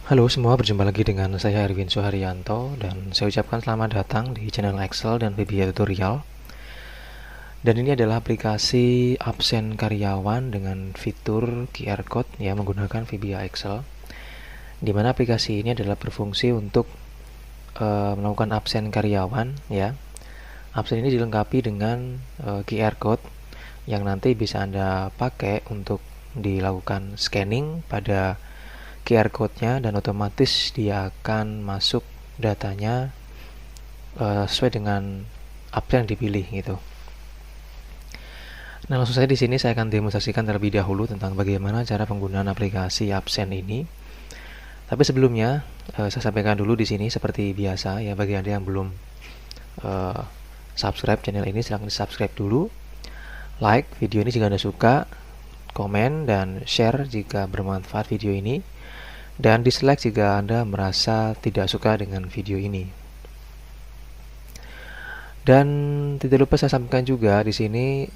Halo semua, berjumpa lagi dengan saya Erwin Suharyanto dan saya ucapkan selamat datang di channel Excel dan VBA Tutorial. Dan ini adalah aplikasi absen karyawan dengan fitur QR Code ya, menggunakan VBA Excel. Di mana aplikasi ini adalah berfungsi untuk melakukan absen karyawan ya. Absen ini dilengkapi dengan QR Code yang nanti bisa Anda pakai untuk dilakukan scanning pada QR code-nya dan otomatis dia akan masuk datanya sesuai dengan absen yang dipilih gitu. Nah, langsung saja di sini saya akan demonstrasikan terlebih dahulu tentang bagaimana cara penggunaan aplikasi absen ini. Tapi sebelumnya saya sampaikan dulu di sini seperti biasa ya, bagi Anda yang belum subscribe channel ini, silahkan di-subscribe dulu. Like video ini jika Anda suka, komen dan share jika bermanfaat video ini, dan dislike jika Anda merasa tidak suka dengan video ini. Dan tidak lupa saya sampaikan juga di sini,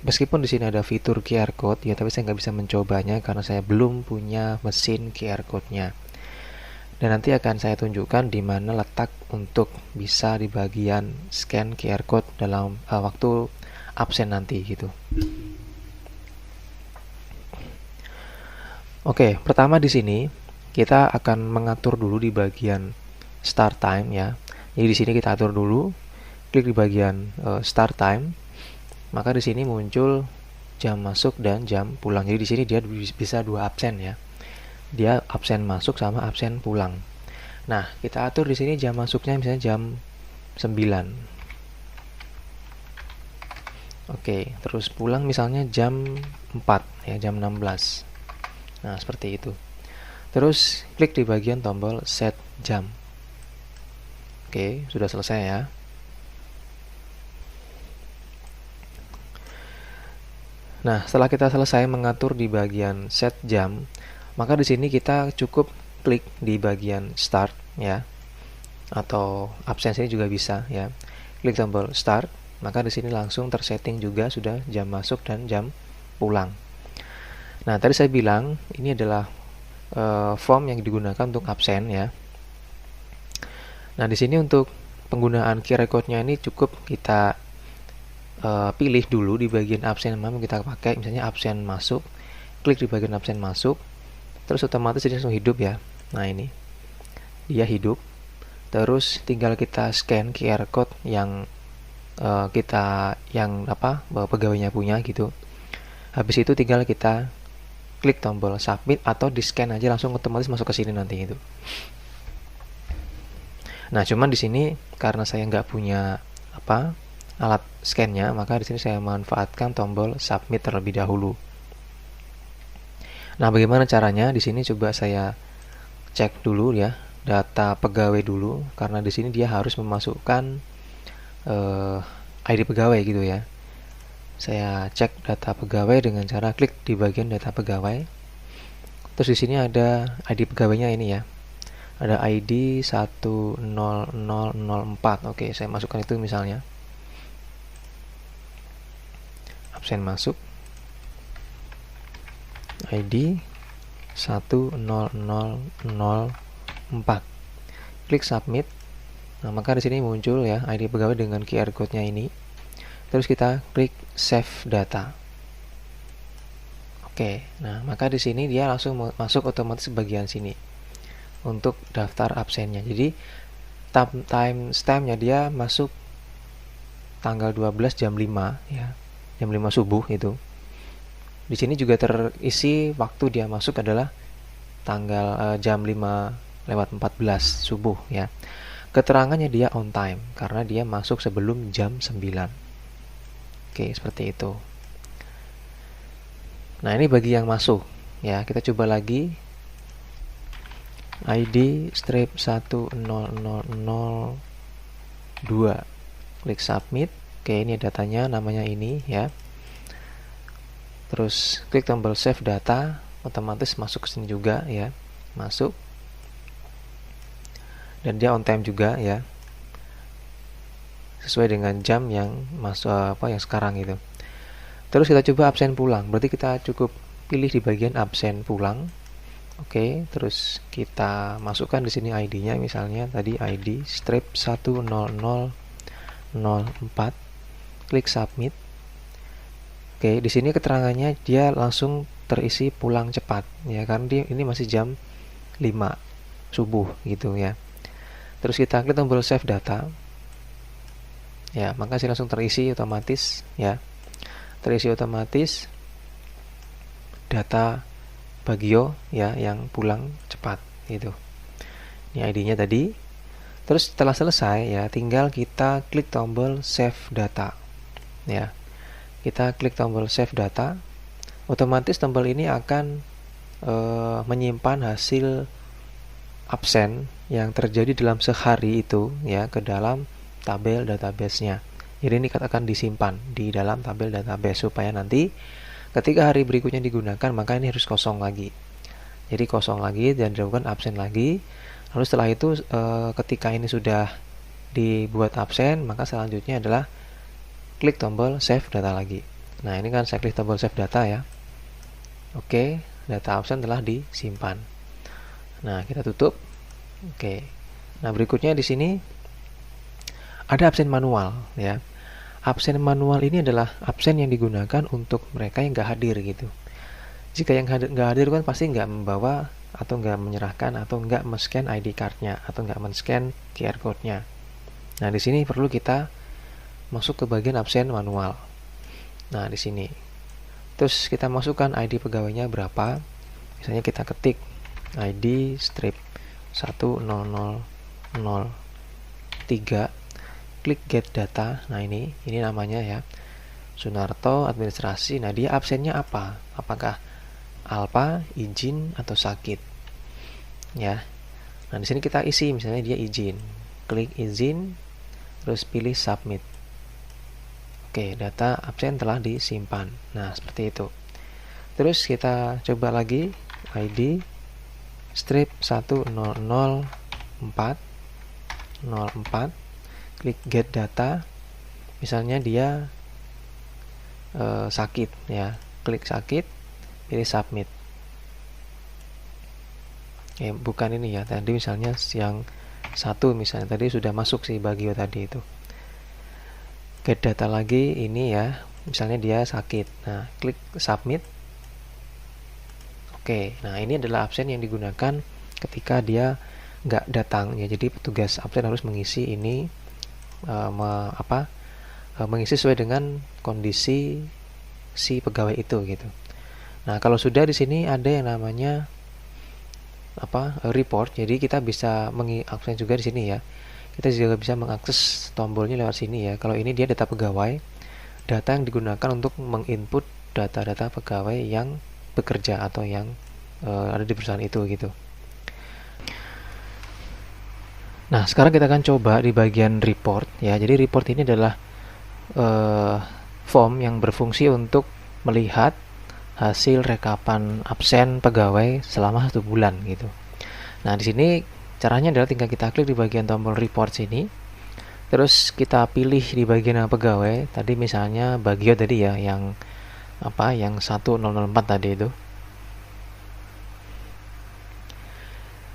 meskipun di sini ada fitur QR code ya, tapi saya nggak bisa mencobanya karena saya belum punya mesin QR code-nya. Dan nanti akan saya tunjukkan di mana letak untuk bisa di bagian scan QR code dalam waktu absen nanti gitu. Oke, pertama di sini kita akan mengatur dulu di bagian start time ya. Jadi di sini kita atur dulu, klik di bagian start time, maka di sini muncul jam masuk dan jam pulang. Jadi di sini dia bisa dua absen ya. Dia absen masuk sama absen pulang. Nah, kita atur di sini jam masuknya misalnya jam 9. Oke, terus pulang misalnya jam 4 ya, jam 16. Nah, seperti itu. Terus klik di bagian tombol set jam. Oke, sudah selesai ya. Nah, setelah kita selesai mengatur di bagian set jam, maka di sini kita cukup klik di bagian start ya, atau absen ini juga bisa ya. Klik tombol start, maka di sini langsung tersetting juga sudah jam masuk dan jam pulang. Nah, tadi saya bilang ini adalah form yang digunakan untuk absen ya. Nah, di sini untuk penggunaan QR code-nya ini cukup kita pilih dulu di bagian absen yang mau kita pakai. Misalnya absen masuk, klik di bagian absen masuk, terus otomatis dia langsung hidup ya. Nah, ini dia hidup. Terus tinggal kita scan QR code yang pegawainya punya gitu. Habis itu tinggal kita klik tombol submit atau di scan aja langsung otomatis masuk ke sini nanti gitu. Nah, cuman di sini karena saya nggak punya alat scan-nya, maka di sini saya manfaatkan tombol submit terlebih dahulu. Nah, bagaimana caranya? Di sini coba saya cek dulu ya data pegawai dulu, karena di sini dia harus memasukkan ID pegawai gitu ya. Saya cek data pegawai dengan cara klik di bagian data pegawai. Terus di sini ada ID pegawainya ini ya. Ada ID 10004. Oke, saya masukkan itu misalnya. Absen masuk. ID 10004. Klik submit. Nah, maka di sini muncul ya ID pegawai dengan QR code-nya ini. Terus kita klik save data. Oke, nah maka di sini dia langsung masuk otomatis bagian sini untuk daftar absennya. Jadi time stamp-nya dia masuk tanggal 12 jam 5 ya. Jam 5 subuh itu. Di sini juga terisi waktu dia masuk adalah tanggal jam 5:14 subuh ya. Keterangannya dia on time karena dia masuk sebelum jam 9. Oke, seperti itu. Nah, ini bagi yang masuk ya. Kita coba lagi. ID strip 10002. Klik submit. Oke, ini datanya, namanya ini ya. Terus klik tombol save data, otomatis masuk ke sini juga ya. Masuk. Dan dia on time juga ya. Sesuai dengan jam yang masuk yang sekarang itu. Terus kita coba absen pulang. Berarti kita cukup pilih di bagian absen pulang. Oke, terus kita masukkan di sini ID-nya, misalnya tadi ID strip 10004, klik submit. Oke, di sini keterangannya dia langsung terisi pulang cepat ya, karena ini masih jam 5 subuh gitu ya. Terus kita klik tombol save data. Ya, maka sih langsung terisi otomatis ya. Terisi otomatis data Bagio ya yang pulang cepat gitu. Ini ID-nya tadi. Terus setelah selesai ya, tinggal kita klik tombol save data. Ya. Kita klik tombol save data. Otomatis tombol ini akan menyimpan hasil absen yang terjadi dalam sehari itu ya ke dalam tabel database-nya. Jadi ini akan disimpan di dalam tabel database supaya nanti ketika hari berikutnya digunakan maka ini harus kosong lagi. Jadi kosong lagi dan dilakukan absen lagi. Lalu setelah itu ketika ini sudah dibuat absen, maka selanjutnya adalah klik tombol save data lagi. Nah, ini kan saya klik tombol save data ya. Oke, data absen telah disimpan. Nah, kita tutup. Oke. Nah, berikutnya di sini ada absen manual ya. Absen manual ini adalah absen yang digunakan untuk mereka yang nggak hadir gitu. Jika yang nggak hadir kan pasti nggak membawa atau nggak menyerahkan atau nggak men-scan ID card-nya atau nggak men-scan QR code-nya. Nah, di sini perlu kita masuk ke bagian absen manual. Nah, di sini. Terus kita masukkan ID pegawainya berapa. Misalnya kita ketik ID strip 10003, klik get data. Nah, ini namanya ya. Sunarto administrasi. Nah, dia absennya apa? Apakah alpa, izin atau sakit? Ya. Nah, di sini kita isi misalnya dia izin. Klik izin, terus pilih submit. Oke, data absen telah disimpan. Nah, seperti itu. Terus kita coba lagi ID strip 10004, klik get data. Misalnya dia sakit ya, klik sakit, pilih submit. Bukan ini ya, tadi misalnya yang satu misalnya tadi sudah masuk si Bagio tadi itu. Get data lagi ini ya, misalnya dia sakit. Nah, klik submit. Oke, nah ini adalah absen yang digunakan ketika dia nggak datang ya. Jadi petugas absen harus mengisi ini mengisi sesuai dengan kondisi si pegawai itu gitu. Nah, kalau sudah di sini ada yang namanya report. Jadi kita bisa mengakses juga di sini ya. Kita juga bisa mengakses tombolnya lewat sini ya. Kalau ini dia data pegawai, data yang digunakan untuk menginput data-data pegawai yang bekerja atau yang ada di perusahaan itu gitu. Nah, sekarang kita akan coba di bagian report ya. Jadi report ini adalah form yang berfungsi untuk melihat hasil rekapan absen pegawai selama 1 bulan gitu. Nah, di sini caranya adalah tinggal kita klik di bagian tombol report sini. Terus kita pilih di bagian pegawai. Tadi misalnya Bagio tadi ya, yang 1004 tadi itu.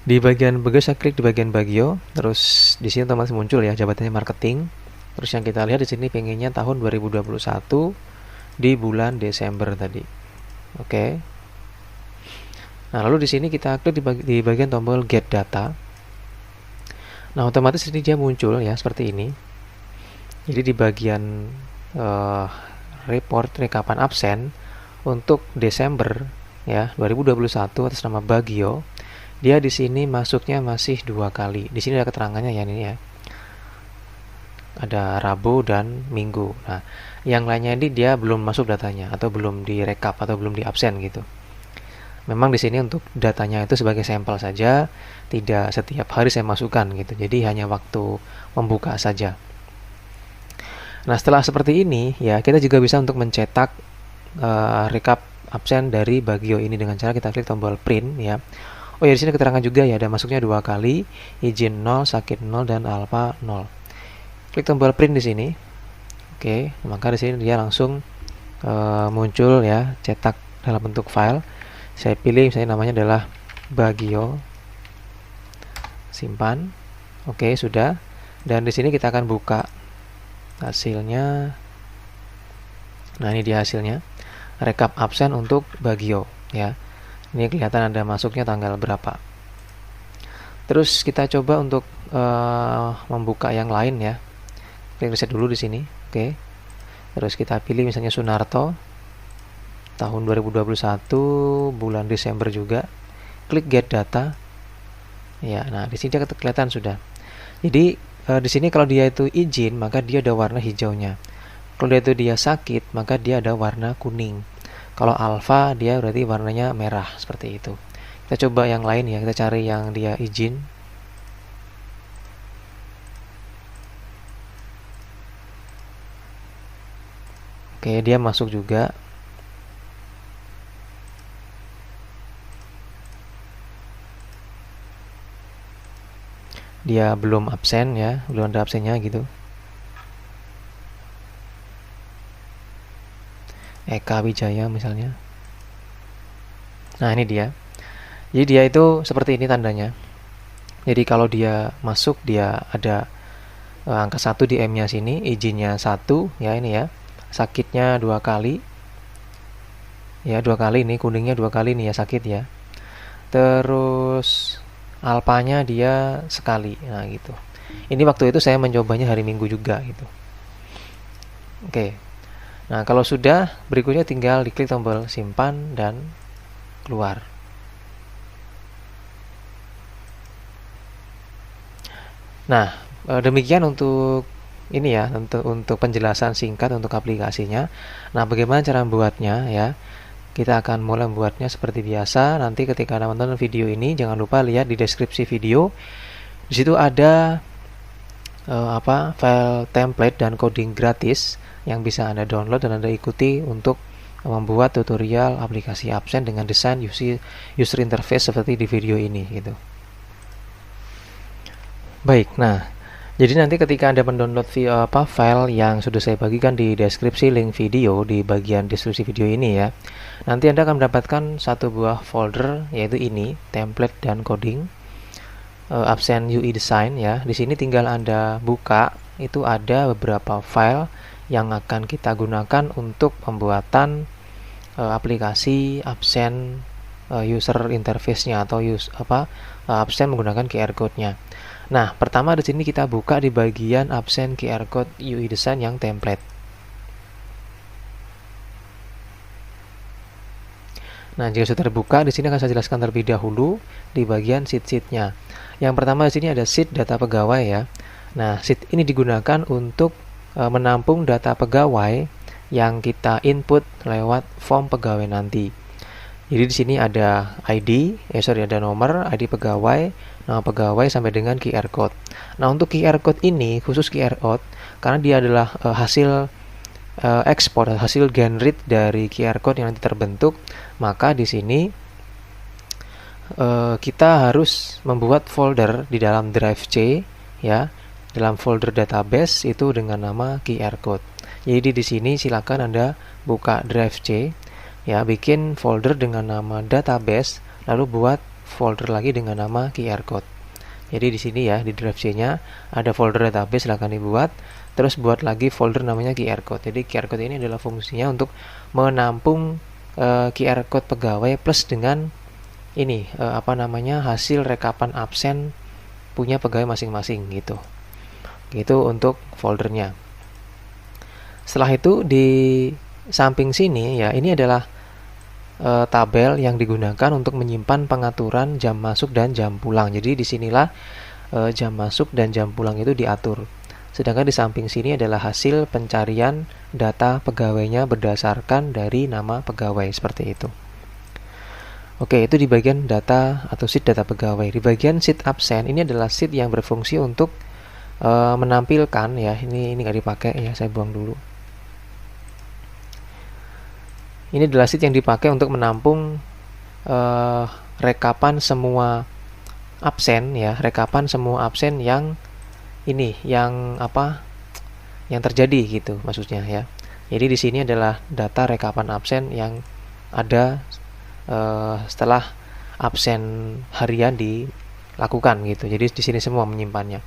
Di bagian Bagio saya klik di bagian Bagio, terus di sini otomatis muncul ya jabatannya marketing. Terus yang kita lihat di sini pengennya tahun 2021 di bulan Desember tadi. Oke. Nah, lalu di sini kita klik di bagian tombol get data. Nah, otomatis ini dia muncul ya seperti ini. Jadi di bagian report rekapan absen untuk Desember ya 2021 atas nama Bagio, dia di sini masuknya masih 2 kali. Di sini ada keterangannya ya ini ya. Ada Rabu dan Minggu. Nah, yang lainnya ini dia belum masuk datanya atau belum direkap atau belum diabsen gitu. Memang di sini untuk datanya itu sebagai sampel saja, tidak setiap hari saya masukkan gitu. Jadi hanya waktu membuka saja. Nah, setelah seperti ini ya, kita juga bisa untuk mencetak rekap absen dari Bagio ini dengan cara kita klik tombol print ya. Oh ya, di sini keterangan juga ya, ada masuknya 2 kali, izin 0, sakit 0 dan alfa 0. Klik tombol print di sini. Oke, maka di sini dia langsung muncul ya, cetak dalam bentuk file. Saya pilih misalnya namanya adalah Bagio, simpan. Oke, sudah. Dan di sini kita akan buka hasilnya. Nah, ini dia hasilnya. Rekap absen untuk Bagio ya. Ini kelihatan ada masuknya tanggal berapa. Terus kita coba untuk membuka yang lain ya. Klik reset dulu di sini. Oke. Terus kita pilih misalnya Sunarto tahun 2021 bulan Desember juga. Klik get data. Ya, nah di sini kelihatan sudah. Jadi di sini kalau dia itu izin, maka dia ada warna hijaunya. Kalau dia sakit, maka dia ada warna kuning. Kalau alfa, dia berarti warnanya merah seperti itu. Kita coba yang lain ya, kita cari yang dia izin. Oke, dia masuk juga. Dia belum absen ya, belum ada absennya gitu. Eka Wijaya misalnya. Nah, ini dia. Jadi dia itu seperti ini tandanya. Jadi kalau dia masuk, dia ada angka 1 di M-nya sini, izinnya 1 ya, ini ya. Sakitnya 2 kali. Ya, 2 kali ini, kuningnya 2 kali nih ya, sakit ya. Terus alpanya dia sekali. Nah, gitu. Ini waktu itu saya mencobanya hari Minggu juga gitu. Oke. Nah, kalau sudah, berikutnya tinggal diklik tombol simpan dan keluar. Nah, demikian untuk ini ya, untuk penjelasan singkat untuk aplikasinya. Nah, bagaimana cara membuatnya ya? Kita akan mulai membuatnya seperti biasa. Nanti ketika Anda menonton video ini, jangan lupa lihat di deskripsi video. Di situ ada file template dan coding gratis yang bisa Anda download dan Anda ikuti untuk membuat tutorial aplikasi absen dengan desain user interface seperti di video ini gitu. Baik, nah jadi nanti ketika Anda mendownload file yang sudah saya bagikan di deskripsi link video di bagian deskripsi video ini ya, nanti Anda akan mendapatkan satu buah folder yaitu ini template dan coding absen UI design ya. Di sini tinggal Anda buka, itu ada beberapa file yang akan kita gunakan untuk pembuatan aplikasi absen user interface-nya atau absen menggunakan QR code-nya. Nah, pertama di sini kita buka di bagian absen QR code UI design yang template. Nah, jika sudah terbuka, di sini akan saya jelaskan terlebih dahulu di bagian sheet-sheet-nya. Yang pertama di sini ada sheet data pegawai ya. Nah, sheet ini digunakan untuk menampung data pegawai yang kita input lewat form pegawai nanti. Jadi di sini ada ada nomor, ID pegawai, nama pegawai sampai dengan QR code. Nah, untuk QR code ini khusus QR code karena dia adalah hasil ekspor, hasil generate dari QR code yang nanti terbentuk, maka di sini kita harus membuat folder di dalam drive C ya, dalam folder database itu dengan nama QR code. Jadi di sini silakan Anda buka drive C ya, bikin folder dengan nama database, lalu buat folder lagi dengan nama QR code. Jadi di sini ya, di drive C-nya ada folder database, silakan dibuat, terus buat lagi folder namanya QR code. Jadi QR code ini adalah fungsinya untuk menampung QR code pegawai plus dengan ini hasil rekapan absen punya pegawai masing-masing gitu. Gitu untuk foldernya. Setelah itu di samping sini ya, ini adalah tabel yang digunakan untuk menyimpan pengaturan jam masuk dan jam pulang. Jadi disinilah jam masuk dan jam pulang itu diatur. Sedangkan di samping sini adalah hasil pencarian data pegawainya berdasarkan dari nama pegawai seperti itu. Oke, itu di bagian data atau sheet data pegawai. Di bagian sheet absen ini adalah sheet yang berfungsi untuk menampilkan ya. Ini nggak dipakai ya, saya buang dulu. Ini adalah sheet yang dipakai untuk menampung rekapan semua absen ya, rekapan semua absen yang yang terjadi gitu maksudnya ya. Jadi di sini adalah data rekapan absen yang ada setelah absen harian dilakukan gitu. Jadi di sini semua menyimpannya.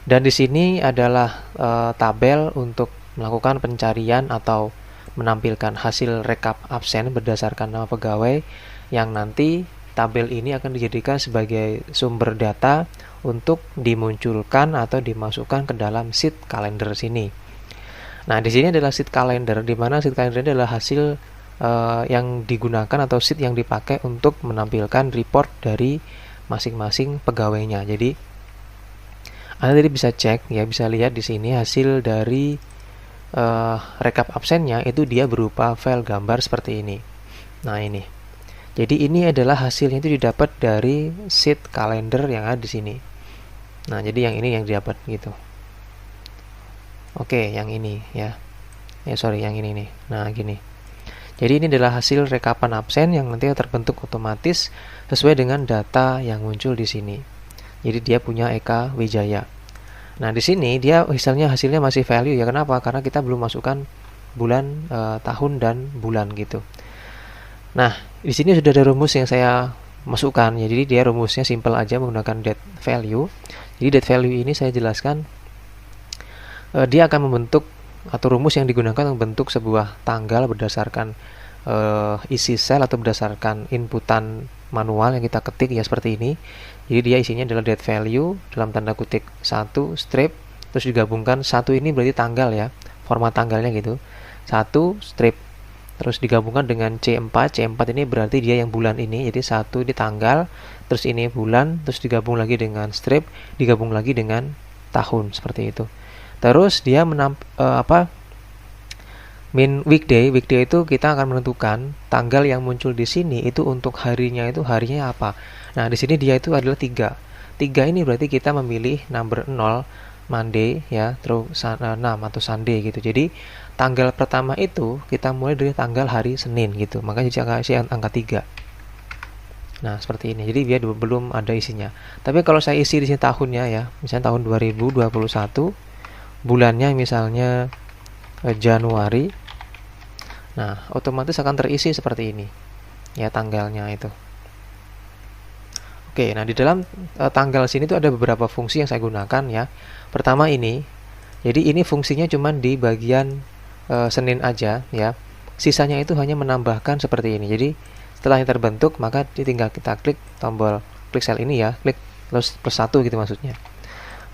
Dan di sini adalah tabel untuk melakukan pencarian atau menampilkan hasil rekap absen berdasarkan nama pegawai, yang nanti tabel ini akan dijadikan sebagai sumber data untuk dimunculkan atau dimasukkan ke dalam sheet kalender sini. Nah, di sini adalah sheet kalender, di mana sheet kalender adalah hasil yang digunakan atau sheet yang dipakai untuk menampilkan report dari masing-masing pegawainya. Jadi Anda tadi bisa cek ya, bisa lihat di sini hasil dari rekap absennya itu dia berupa file gambar seperti ini. Nah, ini. Jadi ini adalah hasilnya itu didapat dari sheet kalender yang ada di sini. Nah, jadi yang ini yang didapat gitu. Oke, yang ini ya. Sorry, yang ini nih. Nah, gini. Jadi ini adalah hasil rekapan absen yang nanti terbentuk otomatis sesuai dengan data yang muncul di sini. Jadi dia punya Eka Wijaya. Nah, di sini dia misalnya hasilnya masih value ya. Kenapa? Karena kita belum masukkan bulan, tahun dan bulan gitu. Nah, di sini sudah ada rumus yang saya masukkan. Ya, jadi dia rumusnya simple aja menggunakan date value. Jadi date value ini saya jelaskan dia akan membentuk atau rumus yang digunakan untuk membentuk sebuah tanggal berdasarkan isi sel atau berdasarkan inputan manual yang kita ketik ya seperti ini. Jadi dia isinya adalah date value dalam tanda kutip 1 strip, terus digabungkan 1 ini berarti tanggal ya, format tanggalnya gitu. 1 strip, terus digabungkan dengan C4. C4 ini berarti dia yang bulan ini. Jadi 1 di tanggal, terus ini bulan, terus digabung lagi dengan strip, digabung lagi dengan tahun seperti itu. Terus dia min weekday itu kita akan menentukan tanggal yang muncul di sini itu untuk harinya apa. Nah, di sini dia itu adalah 3. 3 ini berarti kita memilih number 0 Monday ya, terus 6 atau Sunday gitu. Jadi tanggal pertama itu kita mulai dari tanggal hari Senin gitu. Makanya saya angka 3. Nah, seperti ini. Jadi dia belum ada isinya. Tapi kalau saya isi di sini tahunnya ya, misalnya tahun 2021, bulannya misalnya Januari. Nah, otomatis akan terisi seperti ini. Ya, tanggalnya itu. Oke, nah di dalam tanggal sini tuh ada beberapa fungsi yang saya gunakan ya. Pertama ini. Jadi ini fungsinya cuma di bagian Senin aja ya. Sisanya itu hanya menambahkan seperti ini. Jadi setelah ini terbentuk, maka tinggal kita klik tombol klik sel ini ya, klik plus 1 gitu maksudnya.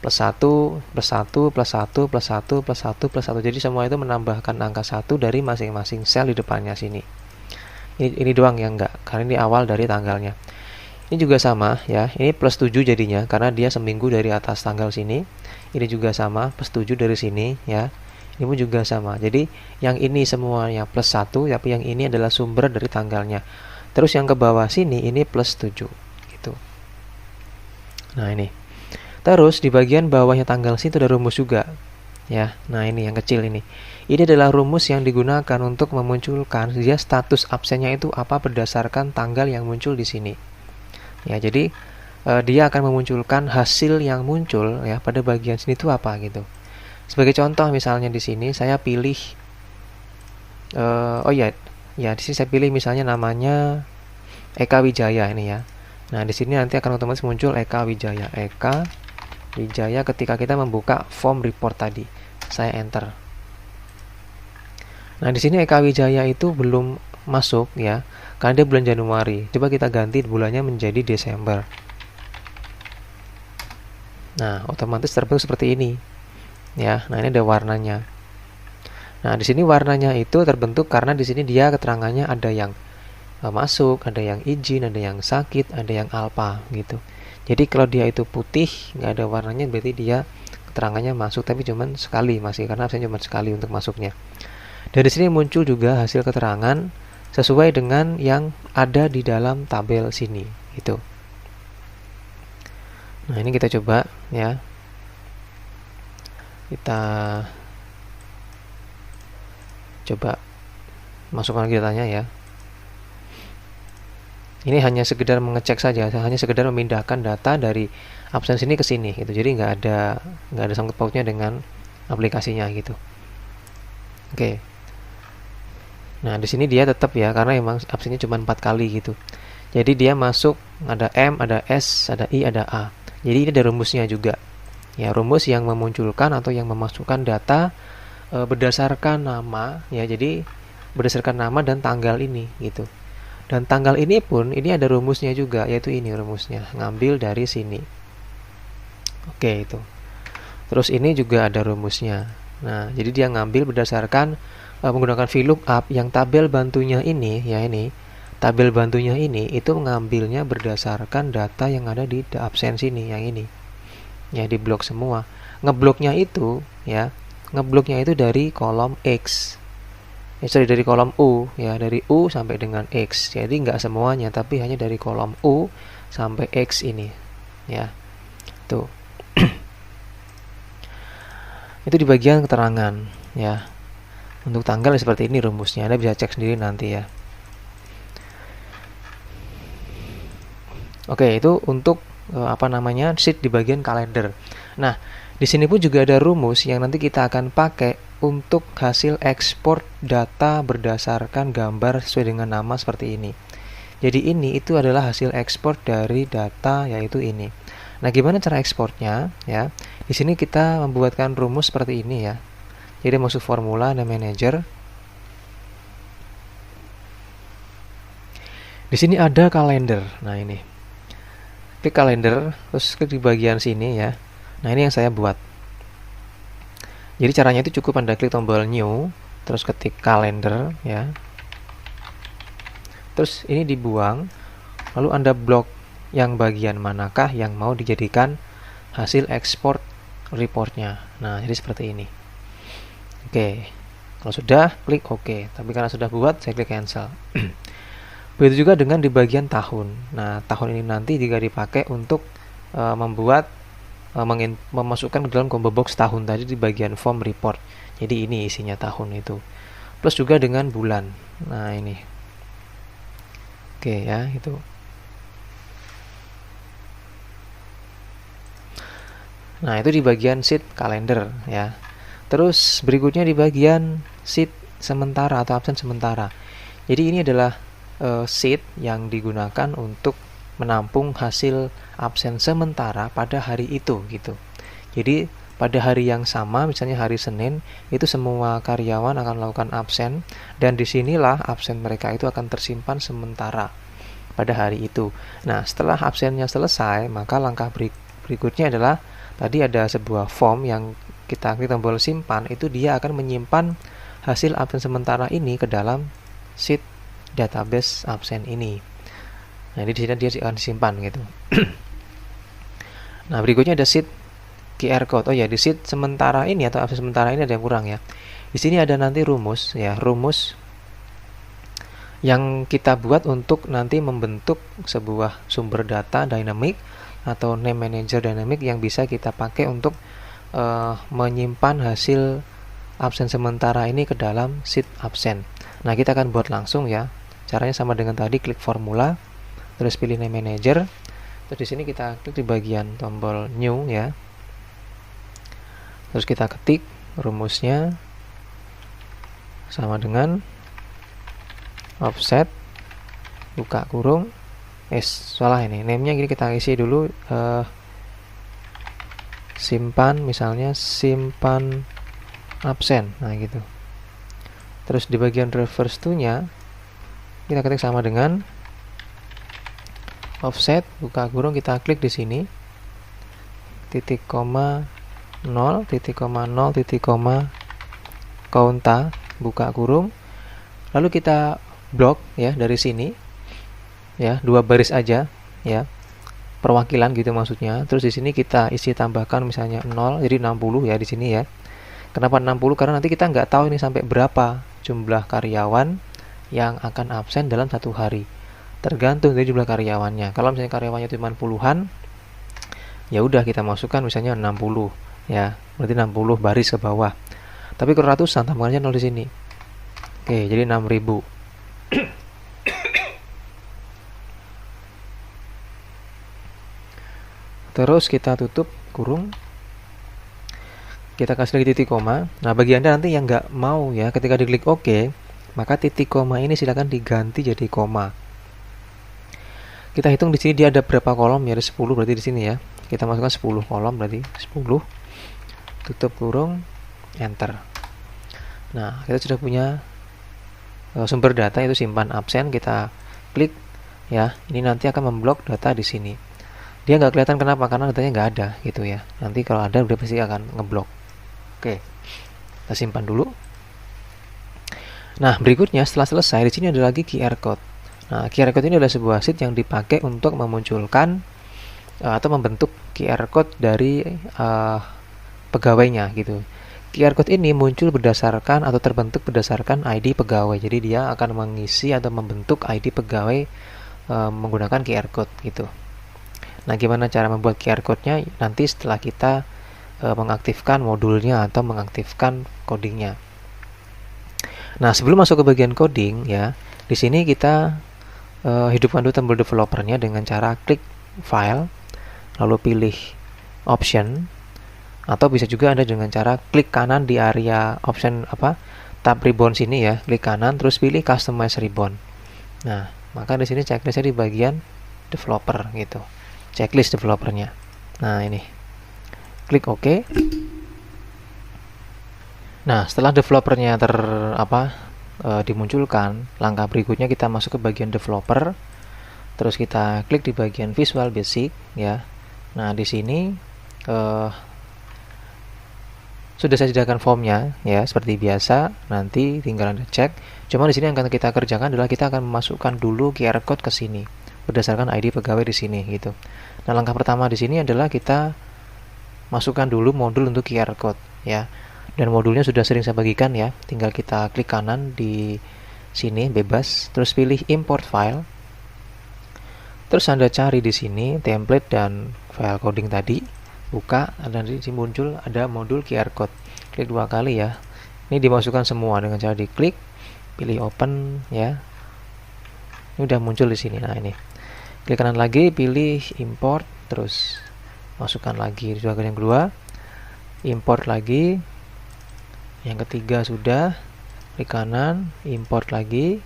Plus 1, plus 1, plus 1, plus 1, plus 1, plus 1. Jadi semua itu menambahkan angka 1 dari masing-masing sel di depannya sini. Ini doang yang enggak, karena ini awal dari tanggalnya. Ini juga sama ya, ini plus 7 jadinya, karena dia seminggu dari atas tanggal sini. Ini juga sama, plus 7 dari sini ya. Ini pun juga sama. Jadi yang ini semuanya plus 1, tapi yang ini adalah sumber dari tanggalnya. Terus yang ke bawah sini ini plus 7 gitu. Nah, ini. Terus di bagian bawahnya tanggal sini ada rumus juga. Ya. Nah, ini yang kecil ini. Ini adalah rumus yang digunakan untuk memunculkan dia status absennya itu apa berdasarkan tanggal yang muncul di sini. Ya, jadi dia akan memunculkan hasil yang muncul ya pada bagian sini itu apa gitu. Sebagai contoh misalnya di sini saya pilih ya di sini saya pilih misalnya namanya Eka Wijaya ini ya. Nah, di sini nanti akan otomatis muncul Eka Wijaya. Eka Wijaya ketika kita membuka form report tadi. Saya enter. Nah, di sini Eka Wijaya itu belum masuk ya, karena dia bulan Januari. Coba kita ganti bulannya menjadi Desember. Nah, otomatis terbentuk seperti ini. Ya, nah ini ada warnanya. Nah, di sini warnanya itu terbentuk karena di sini dia keterangannya ada yang masuk, ada yang izin, ada yang sakit, ada yang alpa gitu. Jadi kalau dia itu putih, nggak ada warnanya, berarti dia keterangannya masuk, tapi cuma sekali masih, karena absen cuma sekali untuk masuknya. Dan di sini muncul juga hasil keterangan sesuai dengan yang ada di dalam tabel sini gitu. Nah, ini kita coba ya. Kita coba masukkan lagi datanya ya. Ini hanya sekedar mengecek saja, hanya sekedar memindahkan data dari absen sini ke sini gitu. Jadi nggak ada sangkut pautnya dengan aplikasinya gitu. Oke. Nah, di sini dia tetap ya, karena emang absennya cuma 4 kali gitu. Jadi dia masuk, ada M, ada S, ada I, ada A. Jadi ini ada rumusnya juga. Ya, rumus yang memunculkan atau yang memasukkan data berdasarkan nama, ya. Jadi berdasarkan nama dan tanggal ini gitu. Dan tanggal ini pun ini ada rumusnya juga, yaitu ini rumusnya, ngambil dari sini. Oke, itu. Terus ini juga ada rumusnya. Nah, jadi dia ngambil berdasarkan menggunakan VLOOKUP yang tabel bantunya ini, ya ini. Tabel bantunya ini itu mengambilnya berdasarkan data yang ada di absen sini, yang ini. Ya, di blok semua. Ngebloknya itu, ya. Ngebloknya itu dari kolom X. Dari kolom U, ya, dari U sampai dengan X. Jadi nggak semuanya, tapi hanya dari kolom U sampai X ini, ya. Tuh. Itu di bagian keterangan, ya. Untuk tanggal seperti ini rumusnya, Anda bisa cek sendiri nanti, ya. Oke, itu untuk sheet di bagian kalender. Nah, di sini pun juga ada rumus yang nanti kita akan pakai untuk hasil ekspor data berdasarkan gambar sesuai dengan nama seperti ini. Jadi ini itu adalah hasil ekspor dari data, yaitu ini. Nah, gimana cara ekspornya? Ya, di sini kita membuatkan rumus seperti ini, ya. Jadi masuk formula dan manager. Di sini ada kalender. Nah, ini. Klik kalender, terus klik di bagian sini, ya. Nah, ini yang saya buat. Jadi caranya itu cukup Anda klik tombol new, terus ketik kalender, ya. Terus ini dibuang, lalu Anda blok yang bagian manakah yang mau dijadikan hasil ekspor reportnya. Nah, jadi seperti ini. Oke, kalau sudah, klik OK. Tapi karena sudah buat, saya klik cancel. Begitu juga dengan di bagian tahun. Nah, tahun ini nanti juga dipakai untuk memasukkan ke dalam combo box tahun tadi di bagian form report. Jadi ini isinya tahun itu. Plus juga dengan bulan. Nah, ini. Oke, ya, itu. Nah, itu di bagian sheet kalender, ya. Terus berikutnya di bagian sheet sementara atau absen sementara. Jadi ini adalah sheet yang digunakan untuk menampung hasil absen sementara pada hari itu gitu. Jadi pada hari yang sama, misalnya hari Senin, itu semua karyawan akan melakukan absen dan disinilah absen mereka itu akan tersimpan sementara pada hari itu. Nah, setelah absennya selesai, maka langkah berikutnya adalah tadi ada sebuah form yang kita klik tombol simpan, itu dia akan menyimpan hasil absen sementara ini ke dalam sheet database absen ini. Nah, di sini dia akan disimpan gitu. Nah, berikutnya ada sheet QR code. Oh ya, di sheet sementara ini atau absen sementara ini ada yang kurang, ya. Di sini ada nanti rumus, ya, rumus yang kita buat untuk nanti membentuk sebuah sumber data dynamic atau name manager dynamic yang bisa kita pakai untuk menyimpan hasil absen sementara ini ke dalam sheet absen. Nah, kita akan buat langsung, ya. Caranya sama dengan tadi, klik formula, terus pilih name manager. Terus di sini kita klik di bagian tombol new, ya. Terus kita ketik rumusnya sama dengan offset buka kurung salah ini, name-nya gini, kita isi dulu simpan, misalnya simpan absen. Nah, gitu. Terus di bagian reverse to-nya kita ketik sama dengan offset buka kurung, kita klik di sini titik koma 0 titik koma 0 titik koma kaunta buka kurung, lalu kita blok, ya, dari sini, ya, 2 baris aja, ya, perwakilan gitu maksudnya. Terus di sini kita isi tambahkan misalnya 0, jadi 60, ya, di sini, ya. Kenapa 60? Karena nanti kita nggak tahu ini sampai berapa jumlah karyawan yang akan absen dalam satu hari. Tergantung dari jumlah karyawannya. Kalau misalnya karyawannya cuma puluhan, ya udah kita masukkan misalnya 60, ya. Berarti 60 baris ke bawah. Tapi kalau ratusan, tambahnya 0 di sini. Oke, jadi 6.000. Terus kita tutup kurung. Kita kasih lagi titik koma. Nah, bagi Anda nanti yang nggak mau, ya, ketika diklik OK, maka titik koma ini silakan diganti jadi koma. Kita hitung di sini dia ada berapa kolom ya, ada 10 berarti di sini ya. Kita masukkan 10 kolom berarti 10. Tutup kurung, enter. Nah, kita sudah punya sumber data itu simpan absen, kita klik ya. Ini nanti akan memblok data di sini. Dia nggak kelihatan kenapa? Karena datanya nggak ada gitu ya. Nanti kalau ada udah pasti akan ngeblok. Oke. Kita simpan dulu. Nah, berikutnya setelah selesai di sini ada lagi QR code. Nah, QR code ini adalah sebuah sheet yang dipakai untuk memunculkan atau membentuk QR code dari pegawainya gitu. QR code ini muncul berdasarkan atau terbentuk berdasarkan ID pegawai. Jadi dia akan mengisi atau membentuk ID pegawai menggunakan QR code gitu. Nah, gimana cara membuat QR code-nya? Nanti setelah kita mengaktifkan modulnya atau mengaktifkan codingnya. Nah, sebelum masuk ke bagian coding ya, di sini kita hidupkan dulu tombol developernya dengan cara klik file, lalu pilih option, atau bisa juga Anda dengan cara klik kanan di area option tab ribbon sini ya, klik kanan terus pilih customize ribbon. Nah, maka di sini checklistnya di bagian developer gitu, checklist developernya. Nah, ini klik OK. Nah, setelah developernya dimunculkan, langkah berikutnya kita masuk ke bagian developer. Terus kita klik di bagian Visual Basic ya. Nah, di sini sudah saya sediakan formnya ya, seperti biasa. Nanti tinggal Anda cek. Cuma di sini yang akan kita kerjakan adalah kita akan memasukkan dulu QR code ke sini berdasarkan ID pegawai di sini gitu. Nah, langkah pertama di sini adalah kita masukkan dulu modul untuk QR code ya. Dan modulnya sudah sering saya bagikan ya. Tinggal kita klik kanan di sini bebas, terus pilih import file. Terus Anda cari di sini template dan file coding tadi. Buka, dan di sini muncul ada modul QR code. Klik 2 kali ya. Ini dimasukkan semua dengan cara diklik, pilih open ya. Ini udah muncul di sini. Nah, ini. Klik kanan lagi, pilih import, terus masukkan lagi yang kedua. Import lagi. Yang ketiga sudah, klik kanan, import lagi.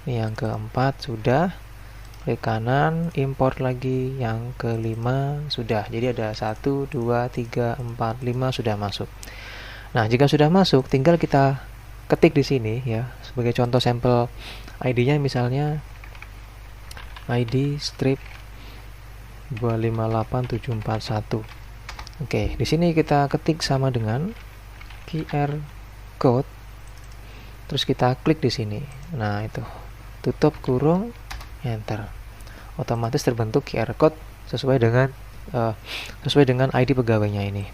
Yang keempat sudah, klik kanan, import lagi. Yang kelima sudah. Jadi ada 1, 2, 3, 4, 5 sudah masuk. Nah, jika sudah masuk, tinggal kita ketik di sini ya. Sebagai contoh sampel ID-nya misalnya ID strip 258741. Oke, di sini kita ketik sama dengan QR code, terus kita klik di sini. Nah, itu tutup kurung, enter. Otomatis terbentuk QR code sesuai dengan ID pegawainya ini.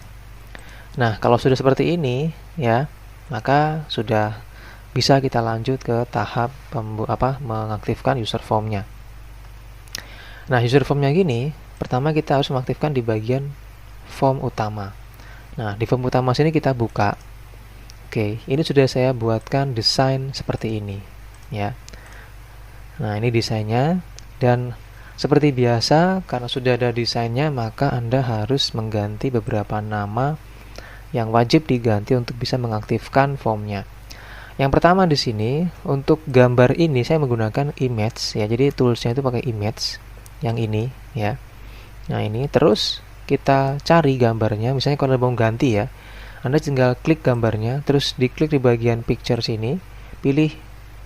Nah, kalau sudah seperti ini ya, maka sudah bisa kita lanjut ke tahap mengaktifkan user formnya. Nah, user formnya gini, pertama kita harus mengaktifkan di bagian form utama. Nah, di form utama sini kita buka. Oke, ini sudah saya buatkan desain seperti ini ya. Nah, ini desainnya, dan seperti biasa karena sudah ada desainnya, maka Anda harus mengganti beberapa nama yang wajib diganti untuk bisa mengaktifkan formnya. Yang pertama di sini untuk gambar ini saya menggunakan image ya. Jadi toolsnya itu pakai image yang ini ya. Nah, ini terus kita cari gambarnya. Misalnya kalau mau ganti ya, Anda tinggal klik gambarnya, terus diklik di bagian picture sini, pilih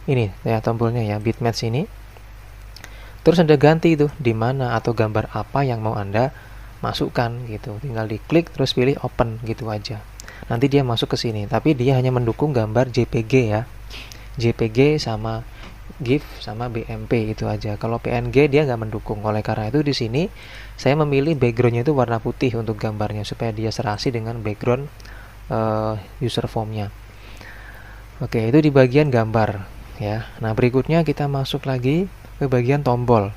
ini ya tombolnya ya, bitmap sini. Terus Anda ganti itu di mana atau gambar apa yang mau Anda masukkan gitu. Tinggal diklik terus pilih open gitu aja. Nanti dia masuk ke sini, tapi dia hanya mendukung gambar JPG ya. JPG sama GIF sama BMP itu aja. Kalau PNG dia nggak mendukung. Oleh karena itu di sini saya memilih backgroundnya itu warna putih untuk gambarnya supaya dia serasi dengan background user formnya. Oke, itu di bagian gambar ya. Nah, berikutnya kita masuk lagi ke bagian tombol.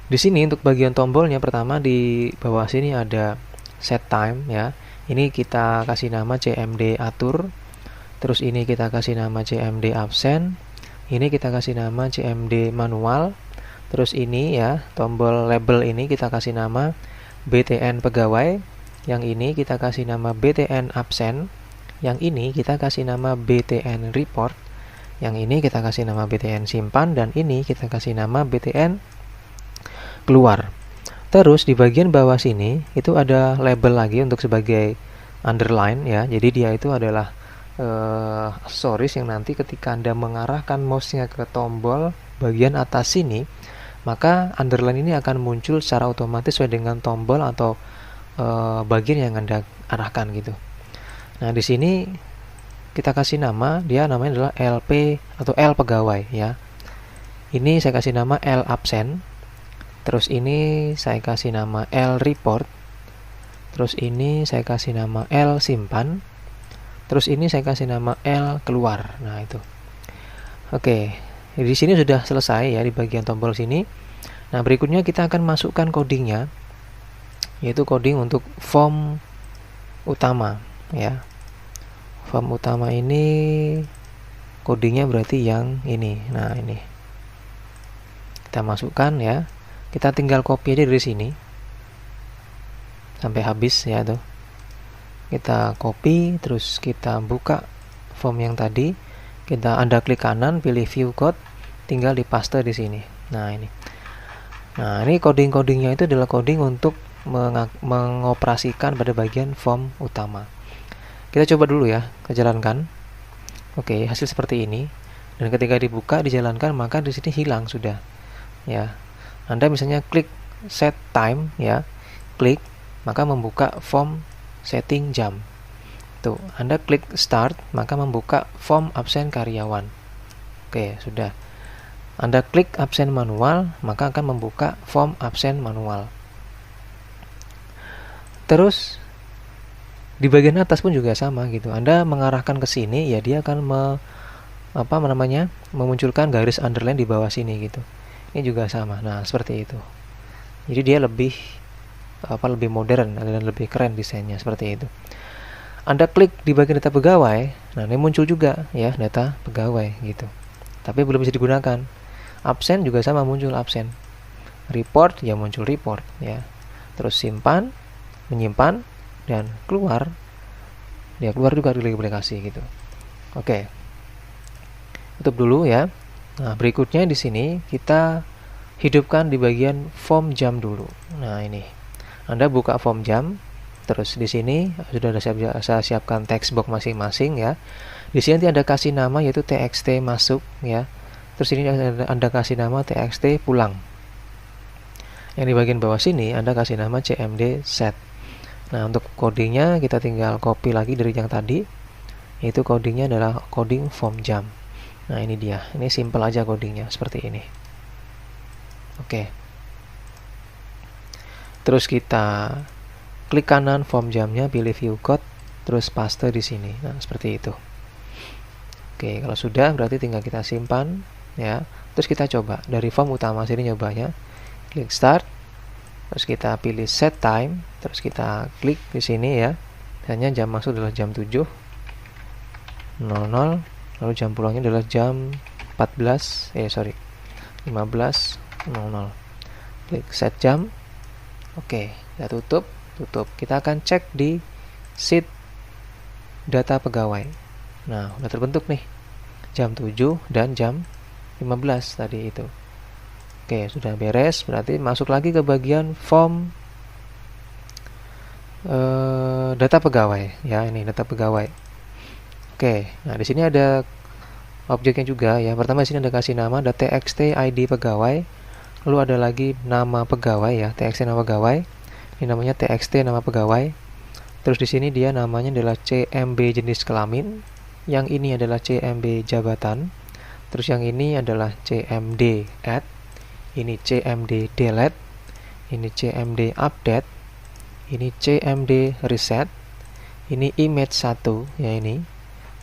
Di sini untuk bagian tombolnya pertama di bawah sini ada set time ya. Ini kita kasih nama CMD atur. Terus ini kita kasih nama CMD absen. Ini kita kasih nama CMD manual. Terus ini ya, tombol label ini kita kasih nama BTN pegawai. Yang ini kita kasih nama BTN absen. Yang ini kita kasih nama BTN report. Yang ini kita kasih nama btn simpan, dan ini kita kasih nama btn keluar. Terus di bagian bawah sini itu ada label lagi untuk sebagai underline ya. Jadi dia itu adalah aksesoris yang nanti ketika Anda mengarahkan mouse-nya ke tombol bagian atas sini, maka underline ini akan muncul secara otomatis sesuai dengan tombol atau bagian yang Anda arahkan gitu. Nah, di sini kita kasih nama, dia namanya adalah LP atau L pegawai ya. Ini saya kasih nama L absen. Terus ini saya kasih nama L report. Terus ini saya kasih nama L simpan. Terus ini saya kasih nama L keluar. Nah, itu. Oke. Di sini sudah selesai ya di bagian tombol sini. Nah, berikutnya kita akan masukkan codingnya, yaitu coding untuk form utama ya. Form utama ini codingnya berarti yang ini. Nah, ini kita masukkan ya. Kita tinggal copy aja dari sini sampai habis ya tuh. Kita copy, terus kita buka form yang tadi. Anda klik kanan, pilih view code, tinggal dipaste di sini. Nah, ini. Nah, ini coding-codingnya itu adalah coding untuk mengoperasikan pada bagian form utama. Kita coba dulu ya, kita jalankan. Oke, hasil seperti ini. Dan ketika dibuka, dijalankan, maka di sini hilang sudah. Ya. Anda misalnya klik set time ya, klik, maka membuka form setting jam. Tuh, Anda klik start, maka membuka form absen karyawan. Oke, sudah. Anda klik absen manual, maka akan membuka form absen manual. Terus di bagian atas pun juga sama gitu. Anda mengarahkan ke sini, ya dia akan memunculkan garis underline di bawah sini gitu. Ini juga sama. Nah, seperti itu. Jadi dia lebih modern dan lebih keren desainnya seperti itu. Anda klik di bagian data pegawai, nah ini muncul juga ya data pegawai gitu. Tapi belum bisa digunakan. Absen juga sama, muncul absen. Report ya muncul report ya. Terus simpan, menyimpan, dan keluar. Ya keluar juga dari aplikasi gitu. Oke. Tutup dulu ya. Nah, berikutnya di sini kita hidupkan di bagian form jam dulu. Nah, ini. Anda buka form jam. Terus di sini sudah saya siapkan text box masing-masing ya. Di sini nanti Anda kasih nama yaitu txt masuk ya. Terus ini Anda kasih nama txt pulang. Yang di bagian bawah sini Anda kasih nama cmd set. Nah, untuk codingnya kita tinggal copy lagi dari yang tadi. Yaitu codingnya adalah coding form jam. Nah, ini dia. Ini simple aja codingnya seperti ini. Oke. Terus kita klik kanan form jamnya, pilih view code, terus paste di sini. Nah, seperti itu. Oke, kalau sudah berarti tinggal kita simpan ya. Terus kita coba dari form utama sini nyobanya. Klik start. Terus kita pilih set time, terus kita klik di sini ya. Hanya jam masuk adalah jam 7.00, lalu jam pulangnya adalah jam 15.00. Klik set jam. Oke, kita tutup. Kita akan cek di sheet data pegawai. Nah, udah terbentuk nih jam 7 dan jam 15 tadi itu. Oke, sudah beres. Berarti masuk lagi ke bagian form data pegawai ya. Ini data pegawai. Oke, nah di sini ada objeknya juga ya. Pertama di sini Anda kasih nama, ada txt id pegawai. Lalu ada lagi nama pegawai ya, txt nama pegawai. Ini namanya txt nama pegawai. Terus di sini dia namanya adalah cmb jenis kelamin. Yang ini adalah cmb jabatan. Terus yang ini adalah cmd add. Ini cmd delete. Ini cmd update. Ini cmd reset. Ini image 1 ya ini.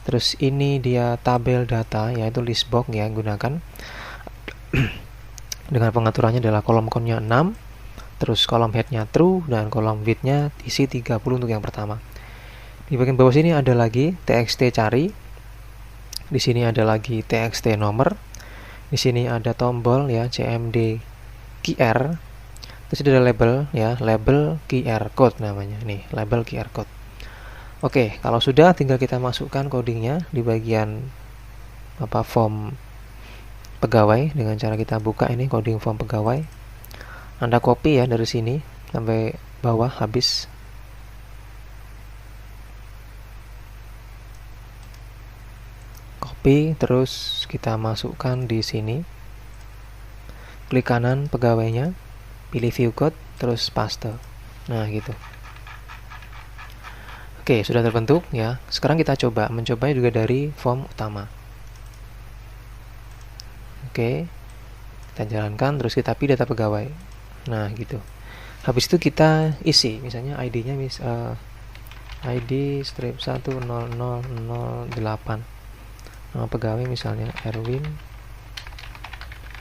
Terus ini dia tabel data yaitu list box ya gunakan. Dengan pengaturannya adalah kolom count-nya 6. Terus kolom head-nya true dan kolom width-nya isi 30 untuk yang pertama. Di bagian bawah sini ada lagi txt cari. Di sini ada lagi txt nomor. Di sini ada tombol ya cmd QR. Terus ada label ya, label QR code namanya. Nih, label QR code. Oke, kalau sudah tinggal kita masukkan codingnya di bagian form pegawai dengan cara kita buka ini coding form pegawai. Anda copy ya dari sini sampai bawah habis. Copy, terus kita masukkan di sini. Klik kanan pegawainya, pilih view code, terus paste. Nah, gitu. Oke, sudah terbentuk ya. Sekarang kita mencobanya juga dari form utama. Oke, kita jalankan, terus kita pilih data pegawai. Nah, gitu. Habis itu kita isi, misalnya ID-nya ID strip 10008. Nama pegawai misalnya Erwin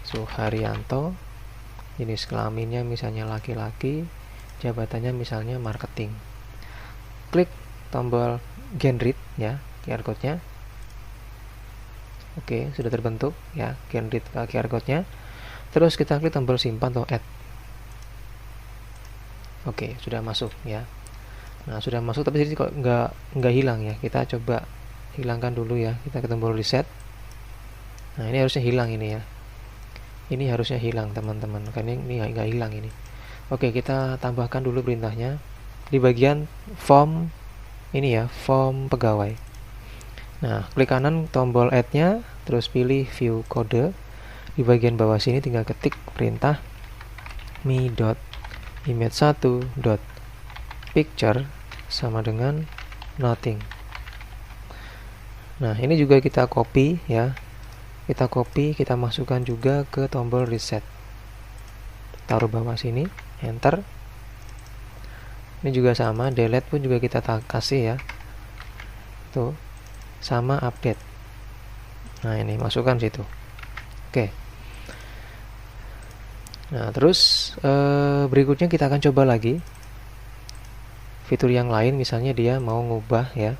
Suharyanto, jenis kelaminnya misalnya laki-laki, jabatannya misalnya marketing. Klik tombol generate ya, QR code-nya. Oke, sudah terbentuk ya generate QR code-nya. Terus kita klik tombol simpan atau add. Oke, sudah masuk ya. Nah, sudah masuk tapi kok nggak hilang ya. Kita coba hilangkan dulu ya, kita ke tombol reset. Nah, ini harusnya hilang ini ya, ini harusnya hilang teman-teman, karena ini nggak hilang ini. Oke, kita tambahkan dulu perintahnya di bagian form ini ya, form pegawai. Nah, klik kanan tombol add-nya, terus pilih view kode. Di bagian bawah sini tinggal ketik perintah me.image1.picture sama dengan nothing. Nah, ini juga kita copy ya. Kita copy, kita masukkan juga ke tombol reset. Taruh bawah sini, enter. Ini juga sama, delete pun juga kita kasih ya. Tuh, sama update. Nah, ini masukkan situ. Oke. Nah, terus berikutnya kita akan coba lagi fitur yang lain, misalnya dia mau ngubah ya.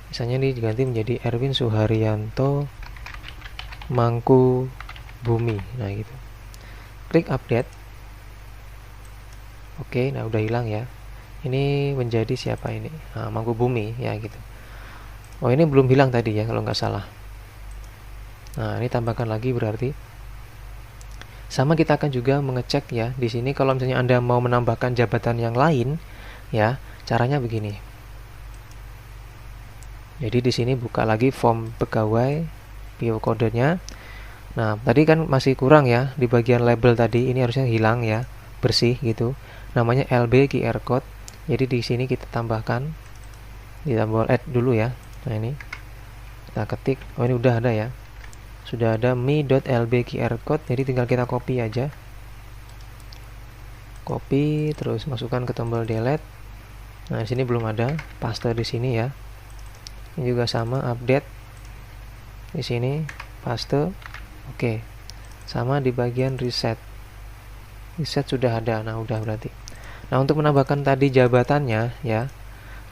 Misalnya ini diganti menjadi Erwin Suharyanto Mangku Bumi. Nah, gitu. Klik update. Oke, nah udah hilang ya. Ini menjadi siapa ini? Nah, Mangku Bumi ya gitu. Oh, ini belum hilang tadi ya kalau nggak salah. Nah, ini tambahkan lagi berarti. Sama kita akan juga mengecek ya di sini kalau misalnya Anda mau menambahkan jabatan yang lain ya, caranya begini. Jadi di sini buka lagi form pegawai, view kodenya. Nah, tadi kan masih kurang ya di bagian label tadi, ini harusnya hilang ya, bersih gitu. Namanya LB QR code. Jadi di sini kita tambahkan di tombol add dulu ya. Nah, ini kita ketik. Oh, ini udah ada ya. Sudah ada me.lb QR code, jadi tinggal kita copy aja. Copy terus masukkan ke tombol delete. Nah, di sini belum ada, paste di sini ya. Ini juga sama, update di sini, paste. Oke, sama di bagian reset. Reset sudah ada, nah udah berarti. Nah, untuk menambahkan tadi jabatannya ya,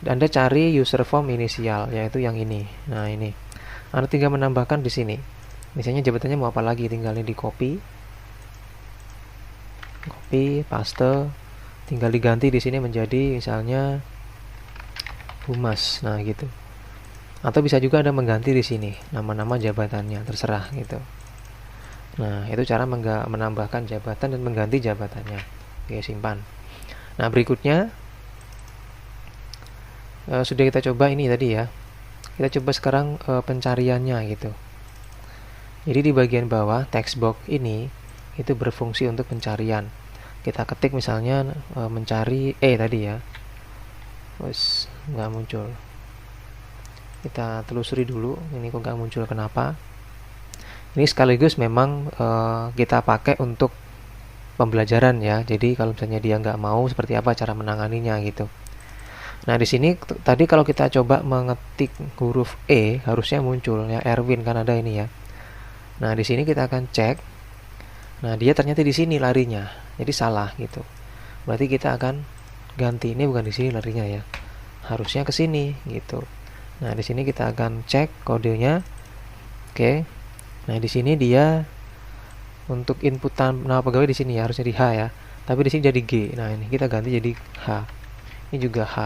Anda cari user form inisial, yaitu yang ini. Nah, ini Anda tinggal menambahkan di sini. Misalnya jabatannya mau apa lagi, tinggal di copy, paste, tinggal diganti di sini menjadi misalnya humas. Nah, gitu. Atau bisa juga Anda mengganti di sini nama-nama jabatannya, terserah gitu. Nah, itu cara menambahkan jabatan dan mengganti jabatannya. Oke, simpan. Nah, berikutnya sudah kita coba ini tadi ya. Kita coba sekarang pencariannya gitu. Jadi di bagian bawah text box ini itu berfungsi untuk pencarian. Kita ketik misalnya mencari tadi ya. Terus nggak muncul. Kita telusuri dulu, ini kok nggak muncul, kenapa? Ini sekaligus memang kita pakai untuk pembelajaran ya. Jadi kalau misalnya dia nggak mau, seperti apa cara menanganinya gitu. Nah, di sini tadi kalau kita coba mengetik huruf E harusnya muncul ya, Erwin kan ada ini ya. Nah, di sini kita akan cek. Nah, dia ternyata di sini larinya, jadi salah gitu. Berarti kita akan ganti, ini bukan di sini larinya ya, harusnya ke sini gitu. Nah, di sini kita akan cek kodenya. Oke. Nah, di sini dia untuk inputan nama pegawai di sini ya, harusnya di H ya. Tapi di sini jadi G. Nah, ini kita ganti jadi H. Ini juga H.